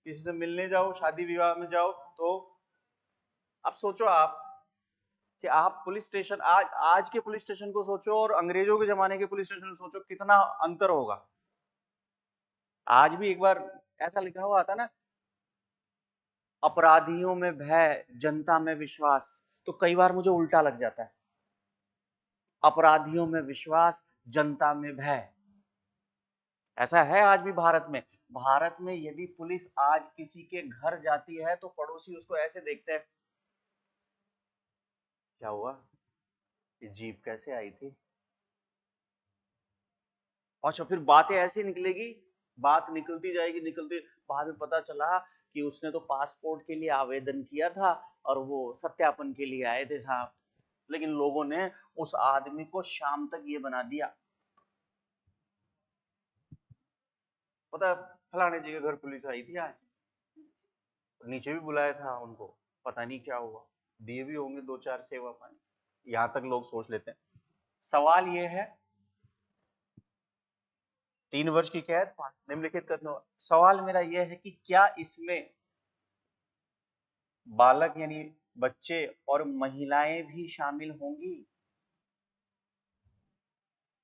किसी से मिलने जाओ, शादी विवाह में जाओ, तो अब सोचो आप कि आप पुलिस स्टेशन, आज के पुलिस स्टेशन को सोचो और अंग्रेजों के जमाने के पुलिस स्टेशन को सोचो, कितना अंतर होगा। आज भी एक बार ऐसा लिखा हुआ था ना, अपराधियों में भय, जनता में विश्वास, तो कई बार मुझे उल्टा लग जाता है। अपराधियों में विश्वास, जनता में भय, ऐसा है आज भी भारत में। भारत में यदि पुलिस आज किसी के घर जाती है तो पड़ोसी उसको ऐसे देखते हैं, क्या हुआ, ये जीप कैसे आई थी? अच्छा, फिर बातें ऐसी निकलेगी, बात निकलती जाएगी, निकलती, बाद में पता चला कि उसने तो पासपोर्ट के लिए आवेदन किया था और वो सत्यापन के लिए आए थे साहब, लेकिन लोगों ने उस आदमी को शाम तक ये बना दिया, पता है फलाने जी के घर पुलिस आई थी आज, नीचे भी बुलाया था उनको, पता नहीं क्या हुआ, दिए भी होंगे 2-4 सेवा पानी, यहां तक लोग सोच लेते हैं। सवाल ये है, 3 वर्ष की कैद, निम्नलिखित करना। सवाल मेरा यह है कि क्या इसमें बालक यानी बच्चे और महिलाएं भी शामिल होंगी?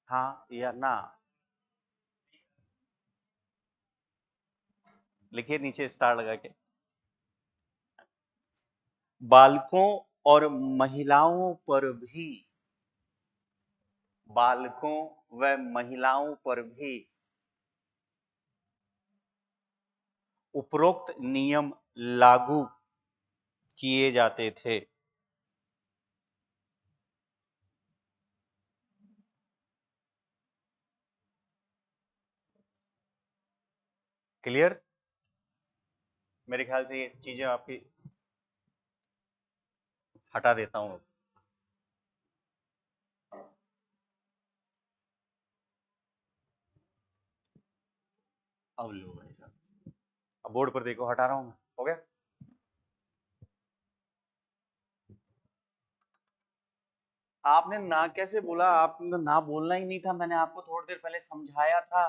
हाँ या ना? लिखिए नीचे स्टार लगा के। बालकों और महिलाओं पर भी, बालकों व महिलाओं पर भी उपरोक्त नियम लागू किए जाते थे। क्लियर? मेरे ख्याल से ये चीजें आपकी हटा देता हूं। अब लो भाई साहब, अब बोर्ड पर देखो, हटा रहा हूं, हो गया। आपने ना कैसे बोला? आपने तो ना बोलना ही नहीं था, मैंने आपको थोड़ी देर पहले समझाया था।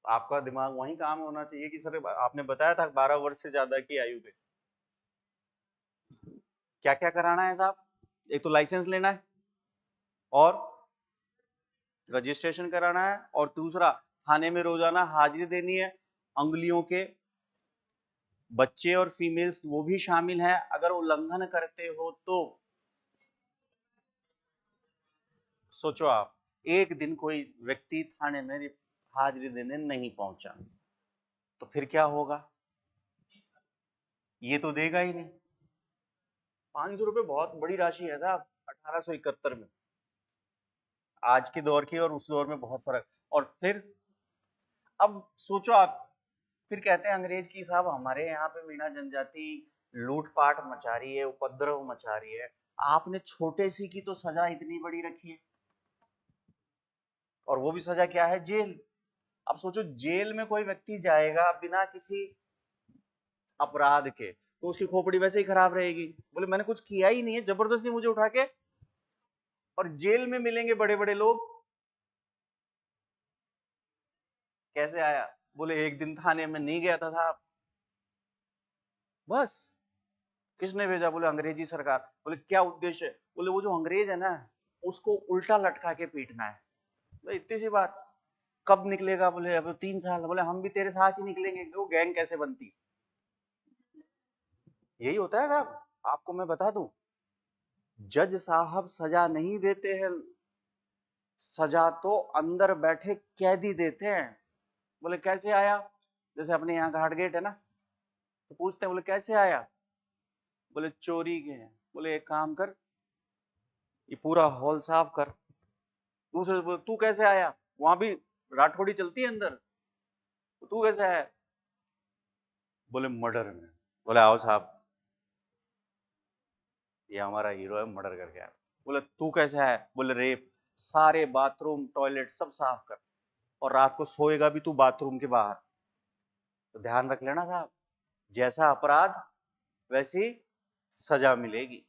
आपका दिमाग वहीं काम होना चाहिए कि सर आपने बताया था 12 वर्ष से ज्यादा की आयु पे। क्या क्या कराना है साहब? एक तो लाइसेंस लेना है, और रजिस्ट्रेशन कराना है, और दूसरा थाने में रोजाना हाजिरी देनी है। अंगुलियों के बच्चे और फीमेल्स वो भी शामिल हैं, अगर उल्लंघन करते हो तो सोचो आप, एक दिन कोई व्यक्ति थाने में हाजिरी देने नहीं पहुंचा तो फिर क्या होगा? ये तो देगा ही नहीं। 500 रुपए बहुत बड़ी राशि है साहब, 1871 में। आज के दौर की और उस दौर में बहुत फर्क। और फिर अब सोचो आप, फिर कहते हैं अंग्रेज की साहब हमारे यहाँ पे मीणा जनजाति लूटपाट मचा रही है, उपद्रव मचा रही है। आपने छोटे सी की तो सजा इतनी बड़ी रखी है, और वो भी सजा क्या है? जेल। अब सोचो, जेल में कोई व्यक्ति जाएगा बिना किसी अपराध के तो उसकी खोपड़ी वैसे ही खराब रहेगी। बोले मैंने कुछ किया ही नहीं है, जबरदस्ती मुझे उठा के, और जेल में मिलेंगे बड़े बड़े लोग। कैसे आया? बोले एक दिन थाने में नहीं गया था साहब, बस। किसने भेजा? बोले अंग्रेजी सरकार। बोले क्या उद्देश्य है? बोले वो जो अंग्रेज है ना, उसको उल्टा लटका के पीटना है। बोले इतनी सी बात, कब निकलेगा? बोले अब 3 साल। बोले हम भी तेरे साथ ही निकलेंगे। वो गैंग कैसे बनती? यही होता है साहब। आपको मैं बता दूं, जज साहब सजा नहीं देते हैं, सजा तो अंदर बैठे कैदी देते हैं। बोले कैसे आया? जैसे अपने यहाँ घाट गेट है ना, तो पूछते हैं बोले कैसे आया? बोले चोरी के हैं। बोले एक काम कर, ये पूरा हॉल साफ कर। दूसरे से बोले तू कैसे आया? वहां भी राठौड़ी चलती है अंदर, तो तू कैसे आया? बोले मर्डर में। बोले आओ साहब, ये हमारा हीरो है, मर्डर करके आया। बोले तू कैसे आया? बोले रेप। सारे बाथरूम टॉयलेट सब साफ कर, और रात को सोएगा भी तू बाथरूम के बाहर। तो ध्यान रख लेना साहब, जैसा अपराध वैसी सजा मिलेगी।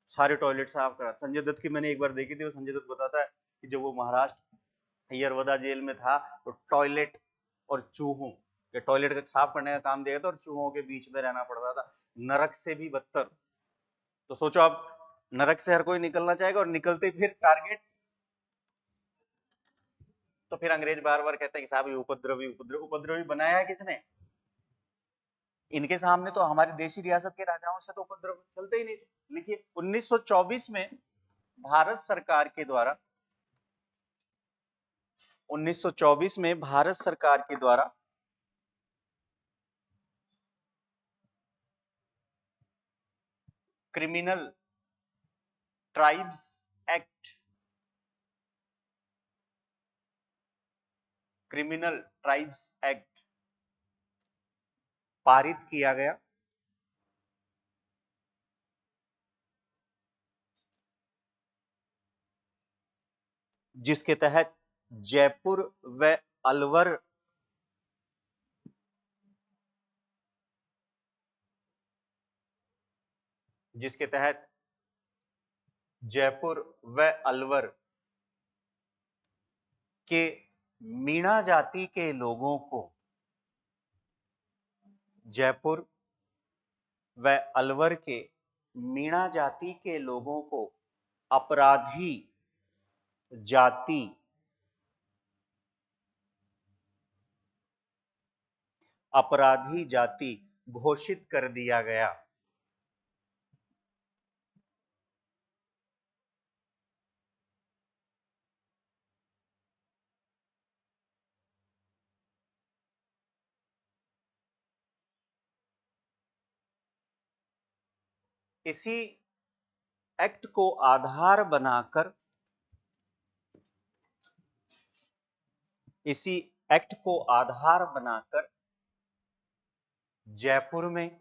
सारे टॉयलेट साफ करा। संजय दत्त की मैंने एक बार देखी थी, वो संजय दत्त बताता है कि जब वो महाराष्ट्र यरवदा जेल में था तो टॉयलेट और चूहों के, टॉयलेट का साफ करने का काम दिया था और चूहों के बीच में रहना पड़ता था, नरक से भी बदतर। तो सोचो आप, नरक से हर कोई निकलना चाहेगा, और निकलते फिर टारगेट। तो फिर अंग्रेज बार बार कहते हैं कि साहब ये उपद्रवी, उपद्रवी उपद्रवी बनाया है किसने? इनके सामने तो हमारी देशी रियासत के राजाओं से तो उपद्रव चलते ही नहीं थे। लिखिए 1924 में भारत सरकार के द्वारा, 1924 में भारत सरकार के द्वारा criminal tribes act, criminal tribes act पारित किया गया, जिसके तहत जयपुर व अलवर, जिसके तहत जयपुर व अलवर के मीणा जाति के लोगों को, जयपुर व अलवर के मीणा जाति के लोगों को अपराधी जाति, अपराधी जाति घोषित कर दिया गया। इसी एक्ट को आधार बनाकर, इसी एक्ट को आधार बनाकर जयपुर में,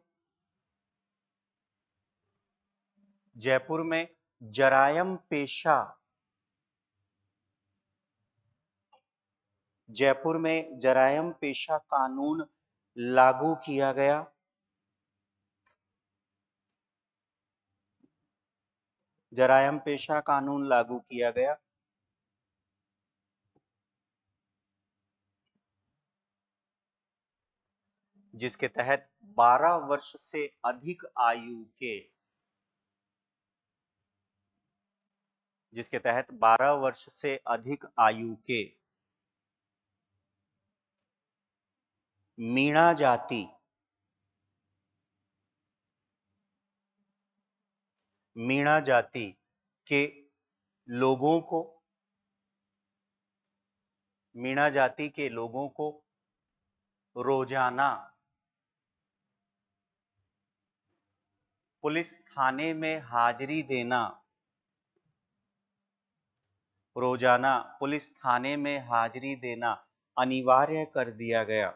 जयपुर में जरायम पेशा, जयपुर में जरायम पेशा कानून लागू किया गया। जरायम पेशा कानून लागू किया गया। जिसके तहत 12 वर्ष से अधिक आयु के जिसके तहत 12 वर्ष से अधिक आयु के मीणा जाति के लोगों को मीणा जाति के लोगों को रोजाना पुलिस थाने में हाजिरी देना अनिवार्य कर दिया गया।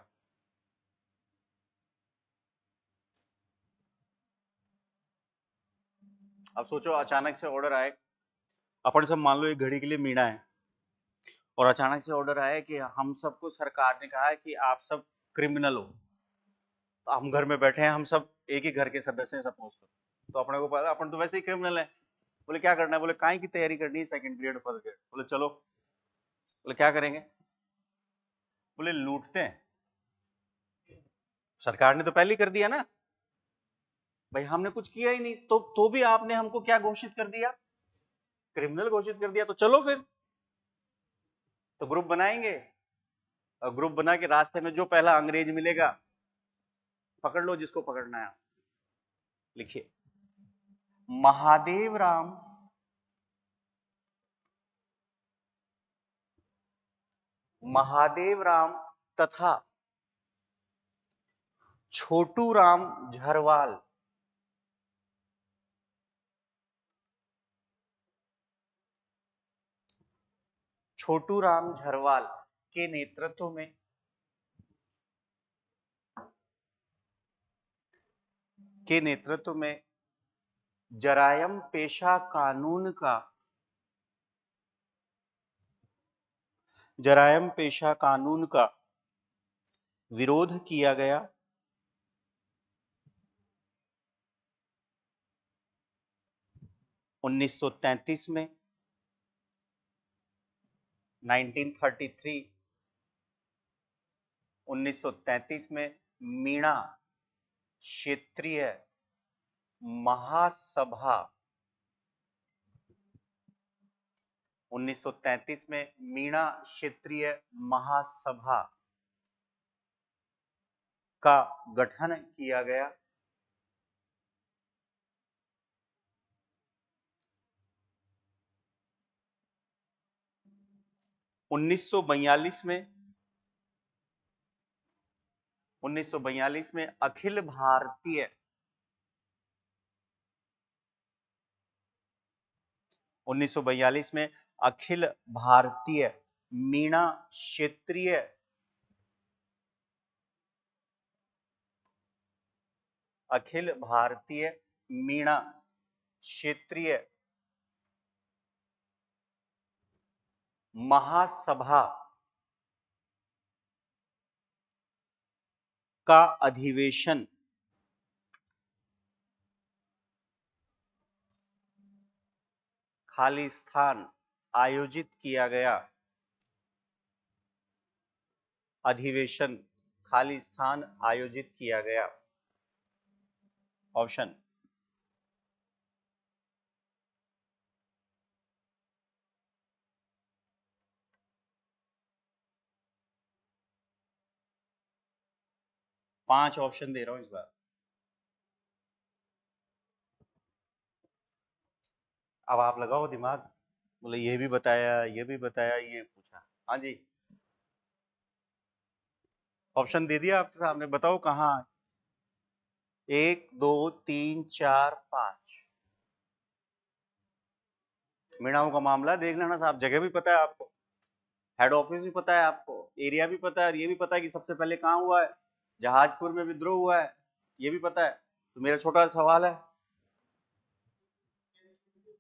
अब सोचो, अचानक से ऑर्डर आए, अपन सब मान लो एक घड़ी के लिए मीणा है, और अचानक से ऑर्डर आया कि हम सबको सरकार ने कहा है कि आप सब क्रिमिनल हो। तो हम घर में बैठे हैं, हम सब एक ही घर के सदस्य हैं सपोज करो, तो अपने को पता अपन तो वैसे ही क्रिमिनल है। बोले क्या करना है? बोले काहे की तैयारी करनी है, सेकंड ग्रेड फर्स्ट ग्रेड। बोले चलो। बोले क्या करेंगे? बोले लूटते हैं। सरकार ने तो पहले ही कर दिया ना भाई, हमने कुछ किया ही नहीं, तो भी आपने हमको क्या घोषित कर दिया? क्रिमिनल घोषित कर दिया। तो चलो फिर तो ग्रुप बनाएंगे, और ग्रुप बना के रास्ते में जो पहला अंग्रेज मिलेगा पकड़ लो, जिसको पकड़ना है। लिखिए, महादेव राम तथा छोटू राम झरवाल के नेतृत्व में जरायम पेशा कानून का विरोध किया गया। 1933 में 1933 में मीणा क्षेत्रीय महासभा 1933 में मीणा क्षेत्रीय महासभा का गठन किया गया। 1942 में अखिल भारतीय मीणा क्षेत्रीय महासभा का अधिवेशन खालिस्तान आयोजित किया गया। ऑप्शन 5 ऑप्शन दे रहा हूं इस बार। अब आप लगाओ दिमाग। बोले ये भी बताया, ये भी बताया, ये पूछा। हाँ जी, ऑप्शन दे दिया आपके सामने, बताओ कहाँ? 1 2 3 4 5। मीणाओं का मामला देख लेना साहब, जगह भी पता है आपको, हेड ऑफिस भी पता है आपको, एरिया भी पता है, और ये भी पता है कि सबसे पहले कहाँ हुआ है। जहाजपुर में विद्रोह हुआ है, ये भी पता है। तो मेरा छोटा सवाल है,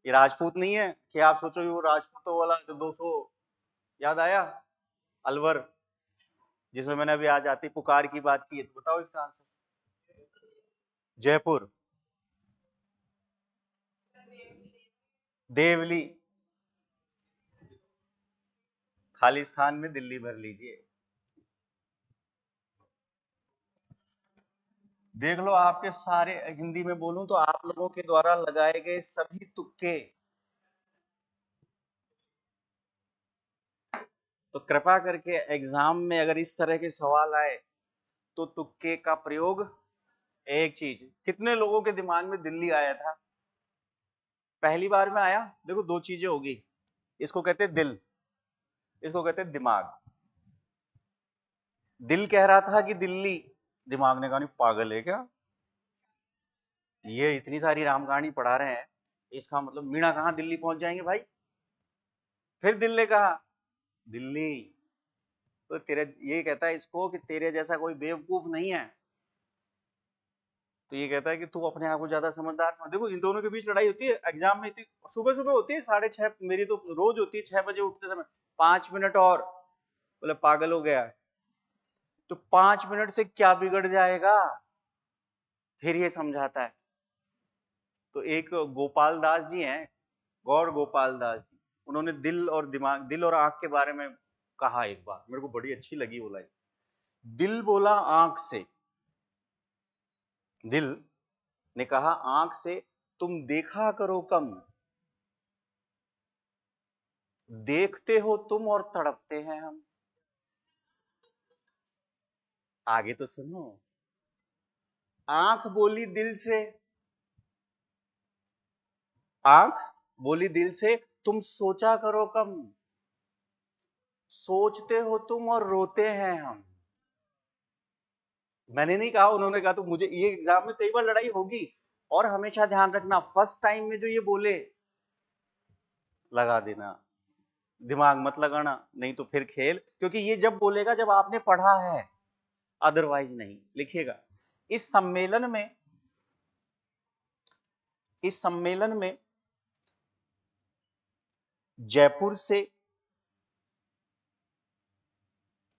ये राजपूत नहीं है कि आप सोचो कि वो राजपूतों वाला जो 200 याद आया, अलवर, जिसमें मैंने अभी आज आती पुकार की बात की है। तो बताओ इसका आंसर। जयपुर। देवली, खालिस्तान में दिल्ली भर लीजिए। देख लो, आपके सारे, हिंदी में बोलूं तो आप लोगों के द्वारा लगाए गए सभी तुक्के, तो कृपा करके एग्जाम में अगर इस तरह के सवाल आए तो तुक्के का प्रयोग। एक चीज, कितने लोगों के दिमाग में दिल्ली आया था पहली बार में आया? देखो, दो चीजें होगी, इसको कहते हैं दिल, इसको कहते हैं दिमाग। दिल कह रहा था कि दिल्ली, दिमाग ने कहा नहीं, पागल है क्या, ये इतनी सारी राम कहानी पढ़ा रहे हैं, इसका मतलब मीणा कहां दिल्ली पहुंच जाएंगे भाई। फिर दिल ने कहा दिल्ली, तो तेरे, ये कहता है इसको कि तेरे जैसा कोई बेवकूफ नहीं है, तो ये कहता है कि तू अपने आप को ज्यादा समझदार समझ। देखो, इन दोनों के बीच लड़ाई होती है एग्जाम में, इतनी सुबह सुबह होती है, 6:30, मेरी तो रोज होती है 6 बजे उठते समय, 5 मिनट और, बोले पागल हो गया है, तो 5 मिनट से क्या बिगड़ जाएगा, फिर ये समझाता है। तो एक गोपाल दास जी हैं, गौर गोपाल दास जी, उन्होंने दिल और दिमाग, दिल और आंख के बारे में कहा एक बार, मेरे को बड़ी अच्छी लगी वो लाइन। दिल बोला आंख से, दिल ने कहा आंख से, तुम देखा करो कम, देखते हो तुम और तड़पते हैं हम। आगे तो सुनो, आंख बोली दिल से, आंख बोली दिल से, तुम सोचा करो कम, सोचते हो तुम और रोते हैं हम। मैंने नहीं कहा, उन्होंने कहा। तो मुझे ये एग्जाम में कई बार लड़ाई होगी, और हमेशा ध्यान रखना, फर्स्ट टाइम में जो ये बोले लगा देना, दिमाग मत लगाना, नहीं तो फिर खेल, क्योंकि ये जब बोलेगा जब आपने पढ़ा है, अदरवाइज नहीं। लिखिएगा, इस सम्मेलन में, इस सम्मेलन में जयपुर से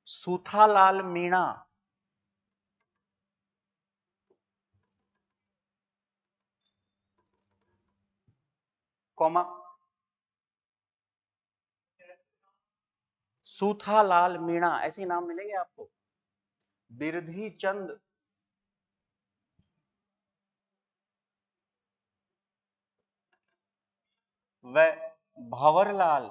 सूथालाल मीणा, कौमा, सूथालाल मीणा, ऐसे नाम मिलेंगे आपको, बिरधी चंद, व भंवरलाल,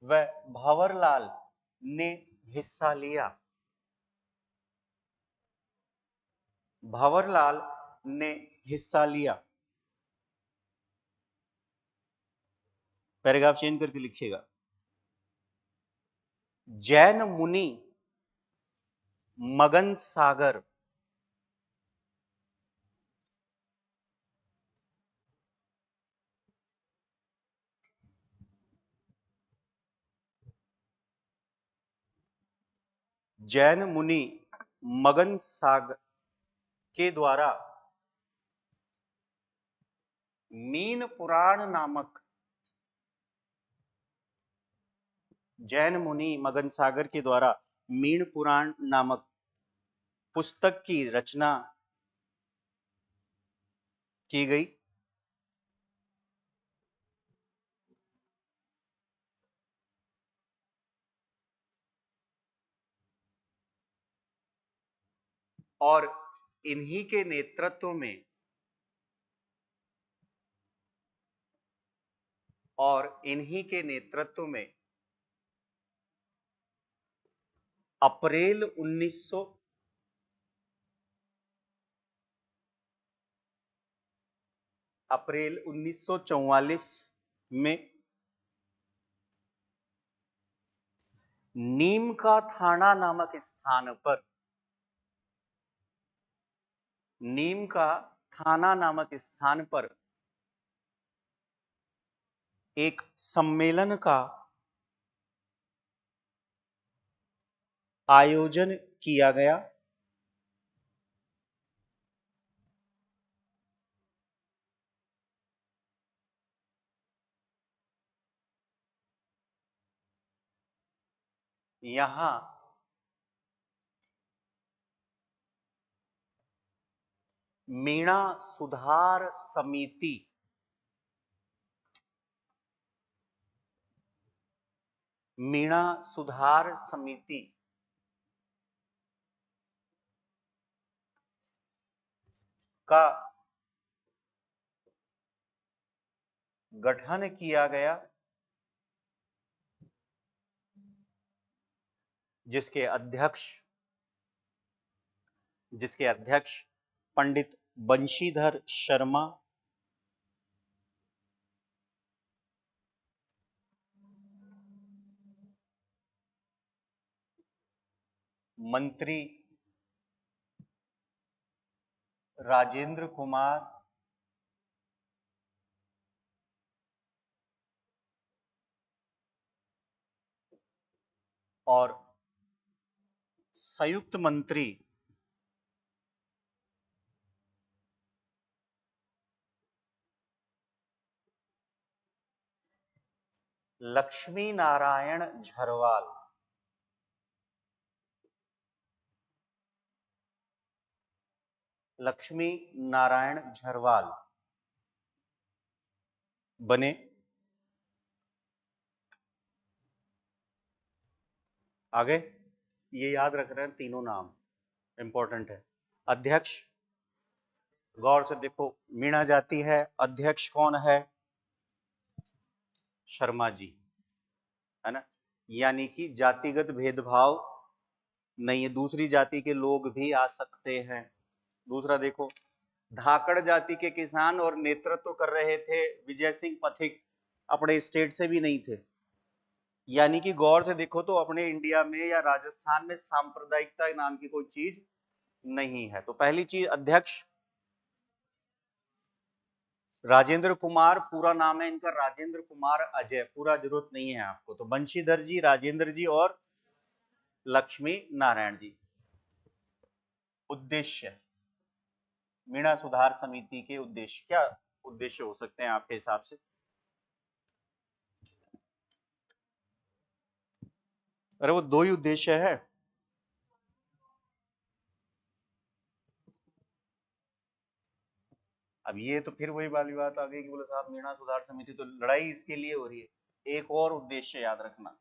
व भंवरलाल ने हिस्सा लिया, भंवरलाल ने हिस्सा लिया। पैराग्राफ चेंज करके लिखिएगा, जैन मुनि मगन सागर, जैन मुनि मगन सागर के द्वारा मीन पुराण नामक, जैन मुनि मगन सागर के द्वारा मीन पुराण नामक पुस्तक की रचना की गई, और इन्हीं के नेतृत्व में, और इन्हीं के नेतृत्व में अप्रैल 1900, अप्रैल 1944 में नीम का थाना नामक स्थान पर, नीम का थाना नामक स्थान पर एक सम्मेलन का आयोजन किया गया। यहां मीणा सुधार समिति मीणा सुधार समिति का गठन किया गया, जिसके अध्यक्ष पंडित बंशीधर शर्मा, मंत्री राजेंद्र कुमार, और संयुक्त मंत्री लक्ष्मी नारायण झरवाल। लक्ष्मी नारायण झरवाल बने। आगे ये याद रख रहे हैं, तीनों नाम इंपॉर्टेंट है। अध्यक्ष, गौर से देखो, मीणा जाति है, अध्यक्ष कौन है? शर्मा जी, है ना। यानी कि जातिगत भेदभाव नहीं है, दूसरी जाति के लोग भी आ सकते हैं। दूसरा देखो, धाकड़ जाति के किसान और नेतृत्व कर रहे थे विजय सिंह पथिक, अपने स्टेट से भी नहीं थे। यानी कि गौर से देखो तो अपने इंडिया में या राजस्थान में सांप्रदायिकता नाम की कोई चीज नहीं है। तो पहली चीज, अध्यक्ष राजेंद्र कुमार, पूरा नाम है इनका राजेंद्र कुमार अजय, पूरा जरूरत नहीं है आपको। तो बंशीधर जी, राजेंद्र जी और लक्ष्मी नारायण जी। उद्देश्य, मीणा सुधार समिति के उद्देश्य, क्या उद्देश्य हो सकते हैं आपके हिसाब से? अरे वो दो ही उद्देश्य है। अब ये तो फिर वही वाली बात आ गई कि बोले साहब मीणा सुधार समिति, तो लड़ाई इसके लिए हो रही है। एक और उद्देश्य याद रखना,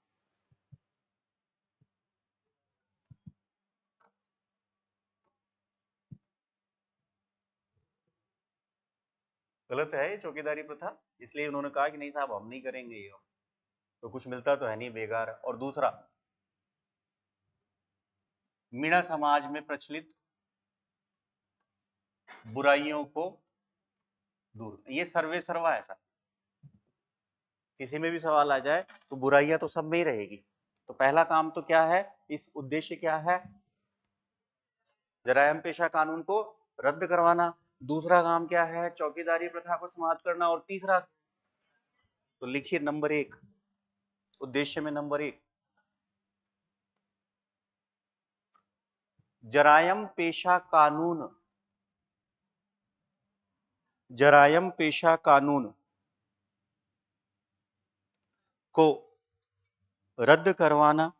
गलत है ये चौकीदारी प्रथा, इसलिए उन्होंने कहा कि नहीं साहब हम नहीं करेंगे ये, तो कुछ मिलता तो है नहीं, बेकार। और दूसरा, मीणा समाज में प्रचलित बुराइयों को दूर, ये सर्वे सर्वा है सर, किसी में भी सवाल आ जाए तो बुराइयां तो सब में ही रहेगी। तो पहला काम तो क्या है, इस उद्देश्य क्या है? जरायम पेशा कानून को रद्द करवाना। दूसरा काम क्या है? चौकीदारी प्रथा को समाप्त करना। और तीसरा, तो लिखिए नंबर 1, उद्देश्य में नंबर 1, जरायम पेशा कानून, जरायम पेशा कानून को रद्द करवाना।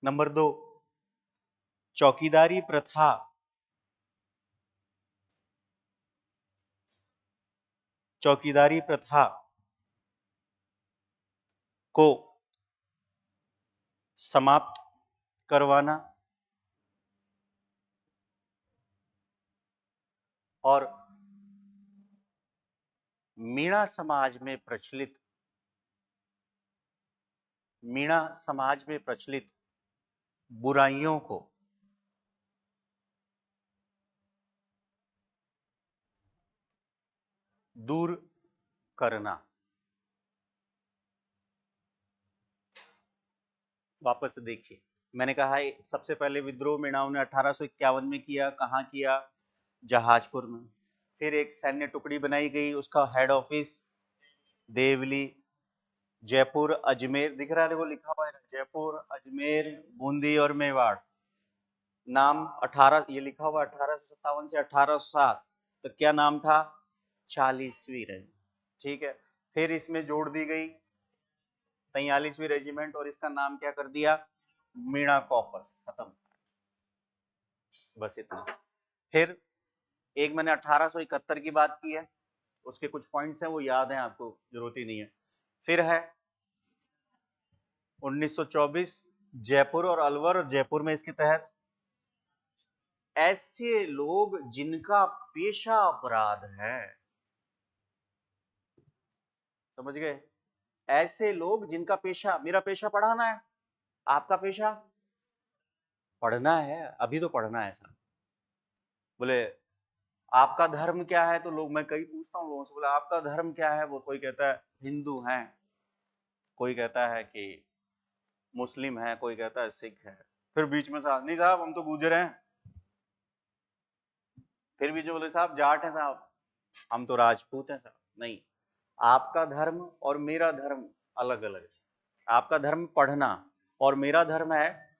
नंबर 2, चौकीदारी प्रथा चौकीदारी प्रथा को समाप्त करवाना। और मीणा समाज में प्रचलित, मीणा समाज में प्रचलित बुराइयों को दूर करना। वापस से देखिए, मैंने कहा है सबसे पहले विद्रोह मीणाओं ने 1851 में किया। कहाँ किया? जहाजपुर में। फिर एक सैन्य टुकड़ी बनाई गई, उसका हेड ऑफिस देवली, जयपुर, अजमेर, दिख रहा है वो लिखा हुआ है, जयपुर, अजमेर, बूंदी और मेवाड़। नाम 18, ये लिखा हुआ 1857 से 1807, तो क्या नाम था? 40वीं रेजिमेंट। ठीक है, फिर इसमें जोड़ दी गई 43वीं रेजिमेंट, और इसका नाम क्या कर दिया? मीणा कॉपस, खत्म, बस इतना। फिर एक मैंने 1871 की बात की है, उसके कुछ पॉइंट्स हैं वो याद हैं आपको, जरूरत ही नहीं है। फिर है 1924 जयपुर और अलवर, और जयपुर में इसके तहत ऐसे लोग जिनका पेशा अपराध है, समझ गए, ऐसे लोग जिनका पेशा, मेरा पेशा पढ़ाना है, आपका पेशा पढ़ना है, अभी तो पढ़ना है सर। बोले आपका धर्म क्या है, तो लोग, मैं कई पूछता हूँ लोगों से, बोले आपका धर्म क्या है, वो कोई कहता है हिंदू है, कोई कहता है कि मुस्लिम है, कोई कहता है सिख है, फिर बीच में साहब, नहीं साहब हम तो गुजर हैं, फिर भी जो बोले साहब जाट है साहब, हम तो राजपूत हैं साहब। नहीं, आपका धर्म और मेरा धर्म अलग अलग है। आपका धर्म पढ़ना और मेरा धर्म है,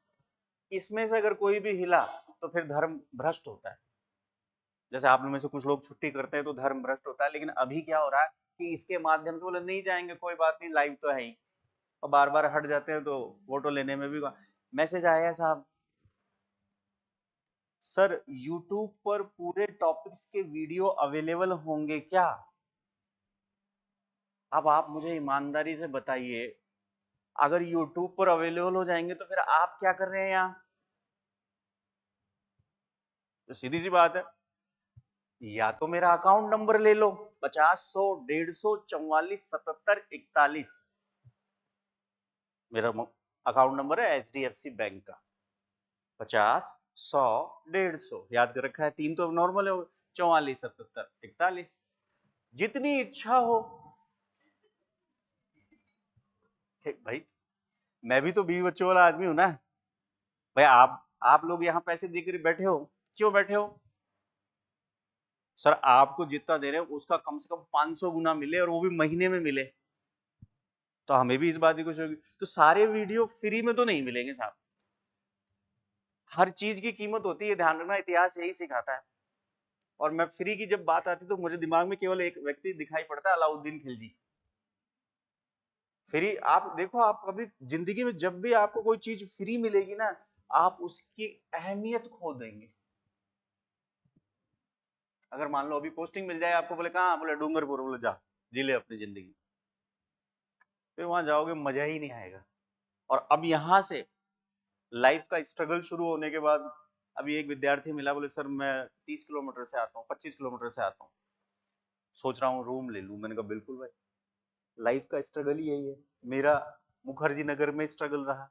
इसमें से अगर कोई भी हिला तो फिर धर्म भ्रष्ट होता है। जैसे आप में से कुछ लोग छुट्टी करते हैं तो धर्म भ्रष्ट होता है, लेकिन अभी क्या हो रहा है कि इसके माध्यम से बोले नहीं जाएंगे, कोई बात नहीं, लाइव तो है ही, और बार बार हट जाते हैं तो फोटो लेने में भी मैसेज आया साहब, सर YouTube पर पूरे टॉपिक्स के वीडियो अवेलेबल होंगे क्या? अब आप मुझे ईमानदारी से बताइए, अगर YouTube पर अवेलेबल हो जाएंगे तो फिर आप क्या कर रहे हैं यहाँ? तो सीधी सी बात है, या तो मेरा अकाउंट नंबर ले लो, 50 100 150 44 77 41, मेरा अकाउंट नंबर है HDFC बैंक का, 50 100 150, याद कर रखा है, 3 तो नॉर्मल है, 44 77 41, जितनी इच्छा हो। भाई मैं भी तो बीवी बच्चों वाला आदमी हूं ना भाई, आप लोग यहाँ पैसे देकर बैठे हो, क्यों बैठे हो? सर आपको जितना दे रहे हो उसका कम से कम 500 गुना मिले, और वो भी महीने में मिले, तो हमें भी इस बात की खुशी होगी। तो सारे वीडियो फ्री में तो नहीं मिलेंगे साहब, हर चीज की कीमत होती है, ध्यान रखना, इतिहास यही सिखाता है। और मैं फ्री की जब बात आती तो मुझे दिमाग में केवल एक व्यक्ति दिखाई पड़ता है, अलाउद्दीन खिलजी। फ्री, आप देखो, आप कभी जिंदगी में जब भी आपको कोई चीज फ्री मिलेगी ना, आप उसकी अहमियत खो देंगे। अगर मान लो अभी पोस्टिंग मिल जाए आपको, बोले कहाँ, बोले डूंगरपुर, बोले जा जी ले अपनी जिंदगी, फिर वहां जाओगे मजा ही नहीं आएगा। और अब यहां से लाइफ का स्ट्रगल शुरू होने के बाद, अभी एक विद्यार्थी मिला, बोले सर मैं 30 किलोमीटर से आता हूँ, 25 किलोमीटर से आता हूँ, सोच रहा हूँ रूम ले लूं। मैंने कहा बिल्कुल भाई, लाइफ का स्ट्रगल ही यही है। मेरा मुखर्जी नगर में स्ट्रगल रहा,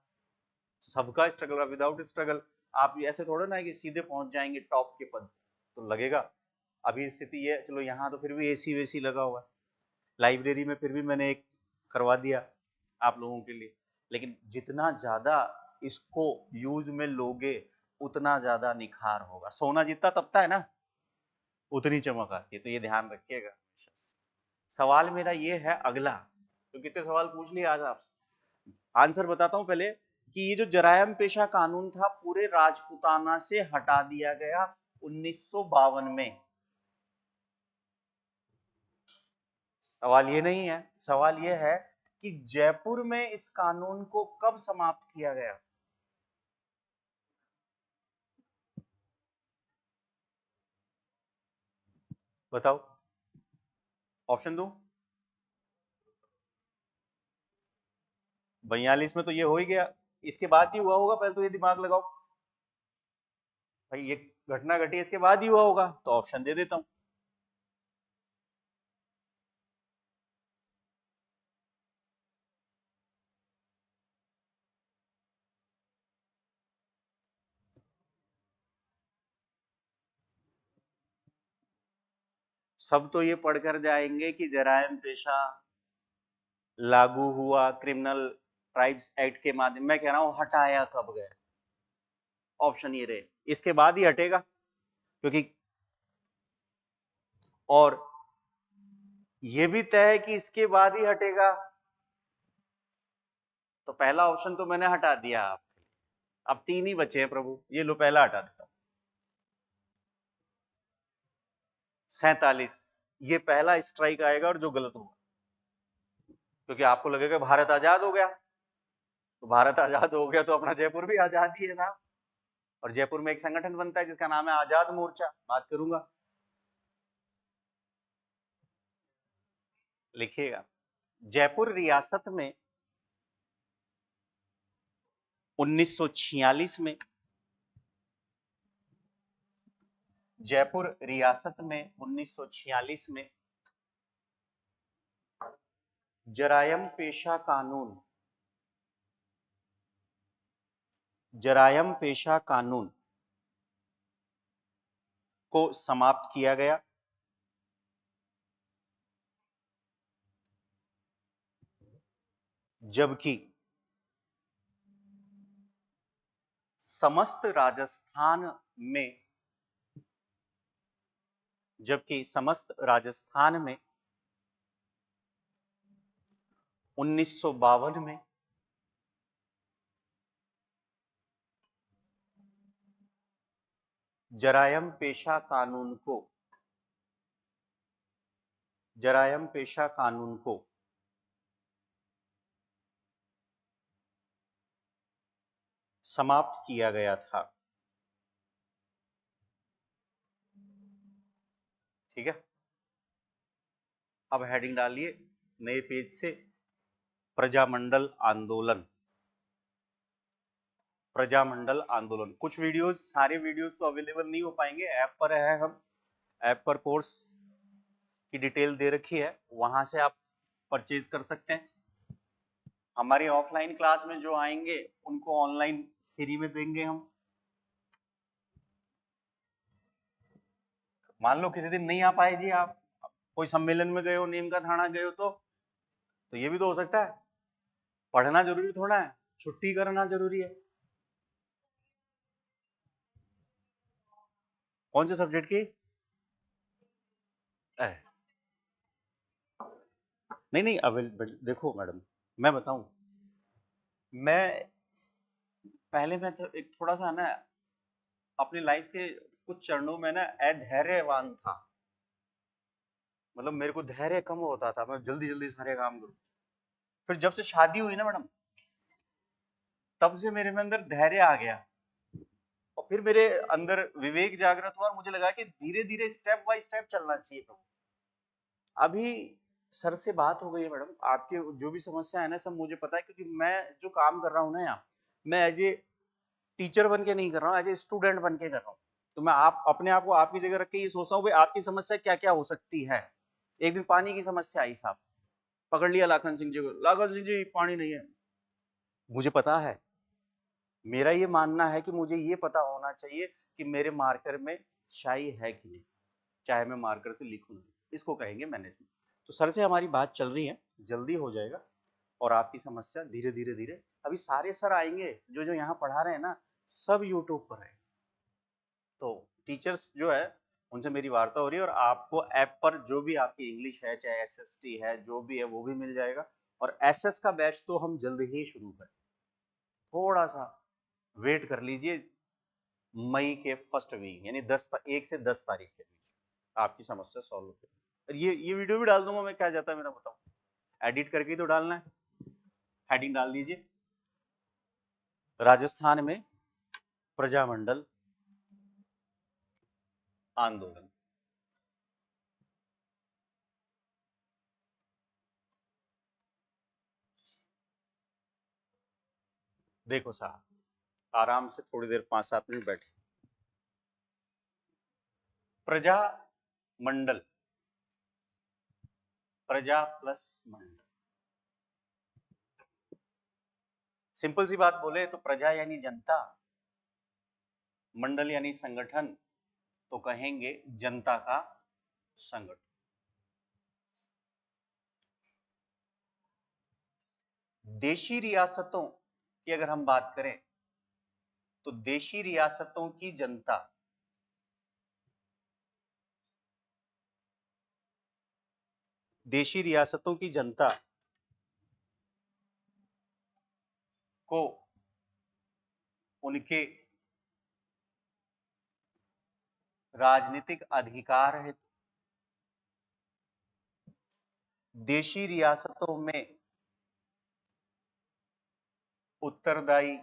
सबका स्ट्रगल रहा, विदाउट स्ट्रगल आप ऐसे थोड़ा ना है कि सीधे पहुंच जाएंगे टॉप के पद, तो लगेगा। अभी स्थिति ये, चलो यहाँ तो फिर भी एसी वेसी लगा हुआ है, लाइब्रेरी में फिर भी मैंने एक करवा दिया आप लोगों के लिए, लेकिन जितना ज्यादा इसको यूज में लोगे उतना ज्यादा निखार होगा। सोना जितना तपता है ना, उतनी चमक आती है, तो ये ध्यान रखिएगा। सवाल मेरा ये है अगला, तो कितने सवाल पूछ लिए आज आपसे, आंसर बताता हूं पहले, कि ये जो जरायम पेशा कानून था पूरे राजपूताना से हटा दिया गया 1952 में। सवाल ये नहीं है, सवाल ये है कि जयपुर में इस कानून को कब समाप्त किया गया? बताओ, ऑप्शन दो। 42 में तो ये हो ही गया, इसके बाद ही हुआ होगा, पहले तो ये दिमाग लगाओ भाई, ये घटना घटी इसके बाद ही हुआ होगा, तो ऑप्शन दे देता हूं। सब तो ये पढ़कर जाएंगे कि जरायम पेशा लागू हुआ क्रिमिनल ट्राइब्स एक्ट के माध्यम, मैं कह रहा हूं हटाया कब गया? ऑप्शन ये रहे, इसके बाद ही हटेगा, क्योंकि और ये भी तय है कि इसके बाद ही हटेगा, तो पहला ऑप्शन तो मैंने हटा दिया आपके लिए, अब 3 ही बचे हैं प्रभु, ये लो पहला हटा देता हूं। 47, ये पहला स्ट्राइक आएगा और जो गलत होगा, क्योंकि आपको लगेगा भारत आजाद हो गया, तो भारत आजाद हो गया तो अपना जयपुर भी आजाद ही है साहब। और जयपुर में एक संगठन बनता है जिसका नाम है आजाद मोर्चा, बात करूंगा, लिखिएगा। जयपुर रियासत में 1946 में, जयपुर रियासत में 1946 में जरायम पेशा कानून, जरायम पेशा कानून को समाप्त किया गया। जबकि समस्त राजस्थान में, जबकि समस्त राजस्थान में 1952 में जरायम पेशा कानून को, जरायम पेशा कानून को समाप्त किया गया था। ठीक है, अब हेडिंग डालिए नए पेज से, प्रजामंडल आंदोलन, प्रजामंडल आंदोलन। कुछ वीडियोस, सारे वीडियोस तो अवेलेबल नहीं हो पाएंगे, ऐप पर है, हम ऐप पर कोर्स की डिटेल दे रखी है, वहां से आप परचेज कर सकते हैं। हमारी ऑफलाइन क्लास में जो आएंगे उनको ऑनलाइन फ्री में देंगे हम। मान लो किसी दिन नहीं आ पाए जी, आप कोई सम्मेलन में गए हो, नीम का थाना गए हो, तो ये भी तो हो सकता है। पढ़ना जरूरी थोड़ा है, छुट्टी करना जरूरी है। कौन से सब्जेक्ट की? नहीं नहीं, अवेलेबल देखो मैडम, मैं बताऊं, मैं पहले मैं तो एक थोड़ा सा ना अपनी लाइफ के कुछ चरणों में ना अधैर्यवान था। मतलब मेरे को धैर्य कम होता था, मैं जल्दी जल्दी सारे काम करूं। फिर जब से शादी हुई ना मैडम, तब से मेरे में अंदर धैर्य आ गया, और फिर मेरे अंदर विवेक जागृत हुआ, और मुझे लगा कि धीरे धीरे स्टेप बाय स्टेप चलना चाहिए। अभी सर से बात हो गई है मैडम, आपके जो भी समस्या है ना सब मुझे पता है, क्योंकि मैं जो काम कर रहा हूँ ना यहाँ, मैं एज ए टीचर बन के नहीं कर रहा हूँ, एज ए स्टूडेंट बन के कर रहा हूँ। तो मैं आप अपने आप को आपकी जगह रख के ये सोचता हूँ भाई आपकी समस्या क्या क्या हो सकती है। एक दिन पानी की समस्या आई साहब, पकड़ लिया लाखन सिंह जी को, लाखन सिंह जी पानी नहीं है। मुझे पता है, मेरा ये मानना है कि मुझे ये पता होना चाहिए कि मेरे मार्कर में स्याही है कि नहीं, चाहे मैं मार्कर से लिखूं नहीं, इसको कहेंगे मैनेजमेंट। तो सर से हमारी बात चल रही है, जल्दी हो जाएगा, और आपकी समस्या धीरे धीरे धीरे, अभी सारे सर आएंगे जो जो यहाँ पढ़ा रहे हैं ना, सब यूट्यूब पर है। तो टीचर्स जो है उनसे मेरी वार्ता हो रही है, और आपको ऐप पर जो भी आपकी इंग्लिश है, चाहे एसएसटी है, जो भी है वो भी मिल जाएगा। और एसएस का बैच तो हम जल्द ही शुरू करें, थोड़ा सा वेट कर लीजिए, मई के फर्स्ट वीक यानी 1 से 10 तारीख के बीच आपकी समस्या सॉल्व हो जाएगी। ये वीडियो भी डाल दूंगा मैं, क्या जाता है मेरा, बताओ, एडिट करके ही तो डालना है। हेडिंग डाल दीजिए, राजस्थान में प्रजामंडल आंदोलन। देखो साहब, आराम से थोड़ी देर 5-7 मिनट बैठे। प्रजा मंडल, प्रजा प्लस मंडल, सिंपल सी बात बोले तो प्रजा यानी जनता, मंडल यानी संगठन, तो कहेंगे जनता का संगठन। देशी रियासतों की अगर हम बात करें, तो देशी रियासतों की जनता, देशी रियासतों की जनता को उनके राजनीतिक अधिकार है, देशी रियासतों में उत्तरदायी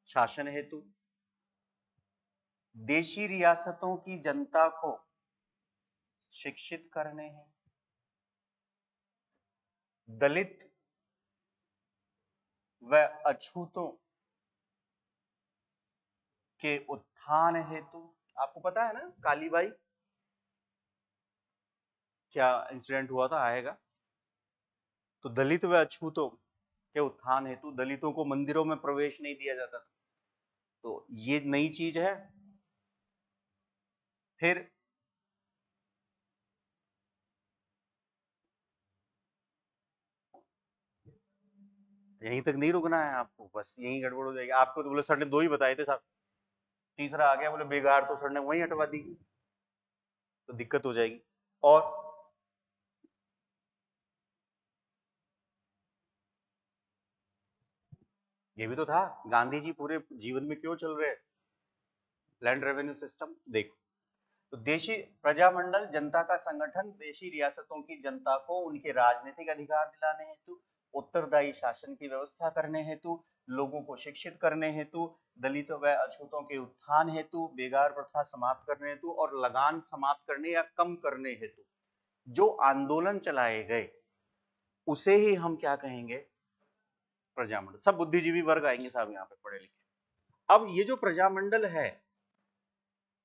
शासन हेतु, देशी रियासतों की जनता को शिक्षित करने हैं, दलित व अछूतों के उत्थान हेतु। आपको पता है ना कालीबाई क्या इंसिडेंट हुआ था, आएगा तो दलित व अछूतों के उत्थान हेतु दलितों को मंदिरों में प्रवेश नहीं दिया जाता था, तो ये नई चीज है। फिर यहीं तक नहीं रुकना है आपको, बस यहीं गड़बड़ हो जाएगी। आपको तो बोले सर ने 2 ही बताए थे साहब, तीसरा आ गया, बोले बेगार तो सर ने वहीं हटवा दी, तो दिक्कत हो जाएगी। और ये भी तो था, गांधी जी पूरे जीवन में क्यों चल रहे हैं लैंड रेवेन्यू सिस्टम। देखो, तो देशी प्रजामंडल जनता का संगठन देशी रियासतों की जनता को उनके राजनीतिक अधिकार दिलाने हेतु, उत्तरदायी शासन की व्यवस्था करने हेतु, लोगों को शिक्षित करने हेतु, दलितों व अछूतों के उत्थान हेतु, बेगार प्रथा समाप्त करने हेतु और लगान समाप्त करने या कम करने हेतु जो आंदोलन चलाए गए उसे ही हम क्या कहेंगे, प्रजामंडल। सब बुद्धिजीवी वर्ग आएंगे साहब यहाँ पे, पढ़े लिखे। अब ये जो प्रजामंडल है,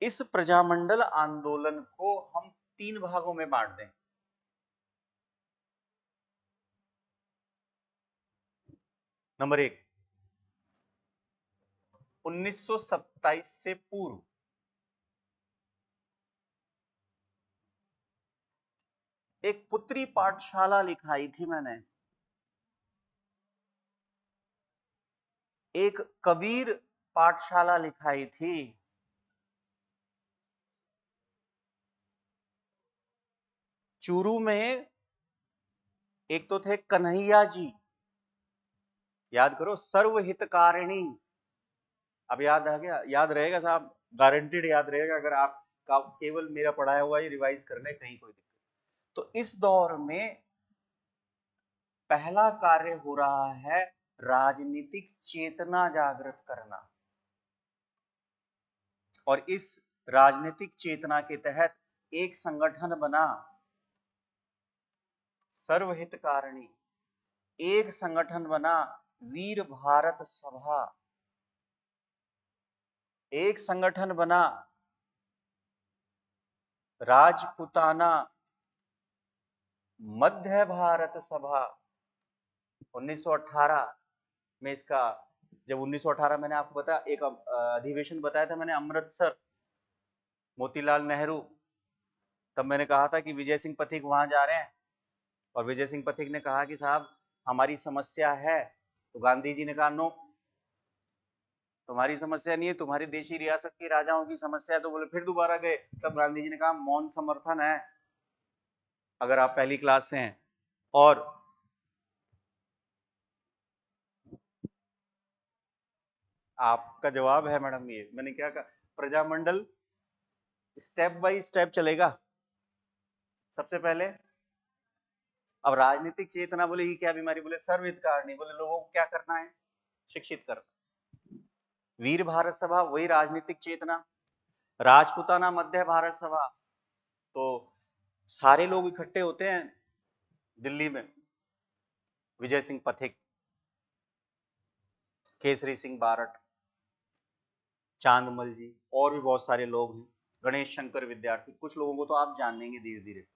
इस प्रजामंडल आंदोलन को हम 3 भागों में बांट दें। नंबर 1, 1927 से पूर्व एक पुत्री पाठशाला लिखाई थी मैंने, एक कबीर पाठशाला लिखाई थी, चूरू में एक तो थे कन्हैया जी, याद करो, सर्वहितकारिणी। अब याद आ गया, याद रहेगा साहब, गारंटीड याद रहेगा अगर आप केवल मेरा पढ़ाया हुआ ही रिवाइज कर ले, कहीं कोई दिक्कत। तो इस दौर में पहला कार्य हो रहा है राजनीतिक चेतना जागृत करना, और इस राजनीतिक चेतना के तहत एक संगठन बना सर्वहितकारिणी, एक संगठन बना वीर भारत सभा, एक संगठन बना राजपुताना मध्य भारत सभा। 1918 में इसका, जब 1918 मैंने आपको बताया, एक अधिवेशन बताया था मैंने अमृतसर, मोतीलाल नेहरू, तब मैंने कहा था कि विजय सिंह पथिक वहां जा रहे हैं, और विजय सिंह पथिक ने कहा कि साहब हमारी समस्या है, तो गांधी जी ने कहा नो, तुम्हारी समस्या नहीं है, तुम्हारी देशी रियासत के राजाओं की समस्या है। तो बोले, फिर दोबारा गए, तब गांधी जी ने कहा मौन समर्थन है, अगर आप पहली क्लास से हैं। और आपका जवाब है मैडम, ये मैंने क्या कहा, प्रजामंडल स्टेप बाय स्टेप चलेगा। सबसे पहले, अब राजनीतिक चेतना बोले ये क्या बीमारी, बोले सर्वहितकारिणी, बोले लोगों को क्या करना है, शिक्षित करना। वीर भारत सभा वही राजनीतिक चेतना, राजपुताना मध्य भारत सभा, तो सारे लोग इकट्ठे होते हैं दिल्ली में, विजय सिंह पथिक, केसरी सिंह बारट, चांदमल जी, और भी बहुत सारे लोग हैं, गणेश शंकर विद्यार्थी, कुछ लोगों को तो आप जान लेंगे धीरे धीरे।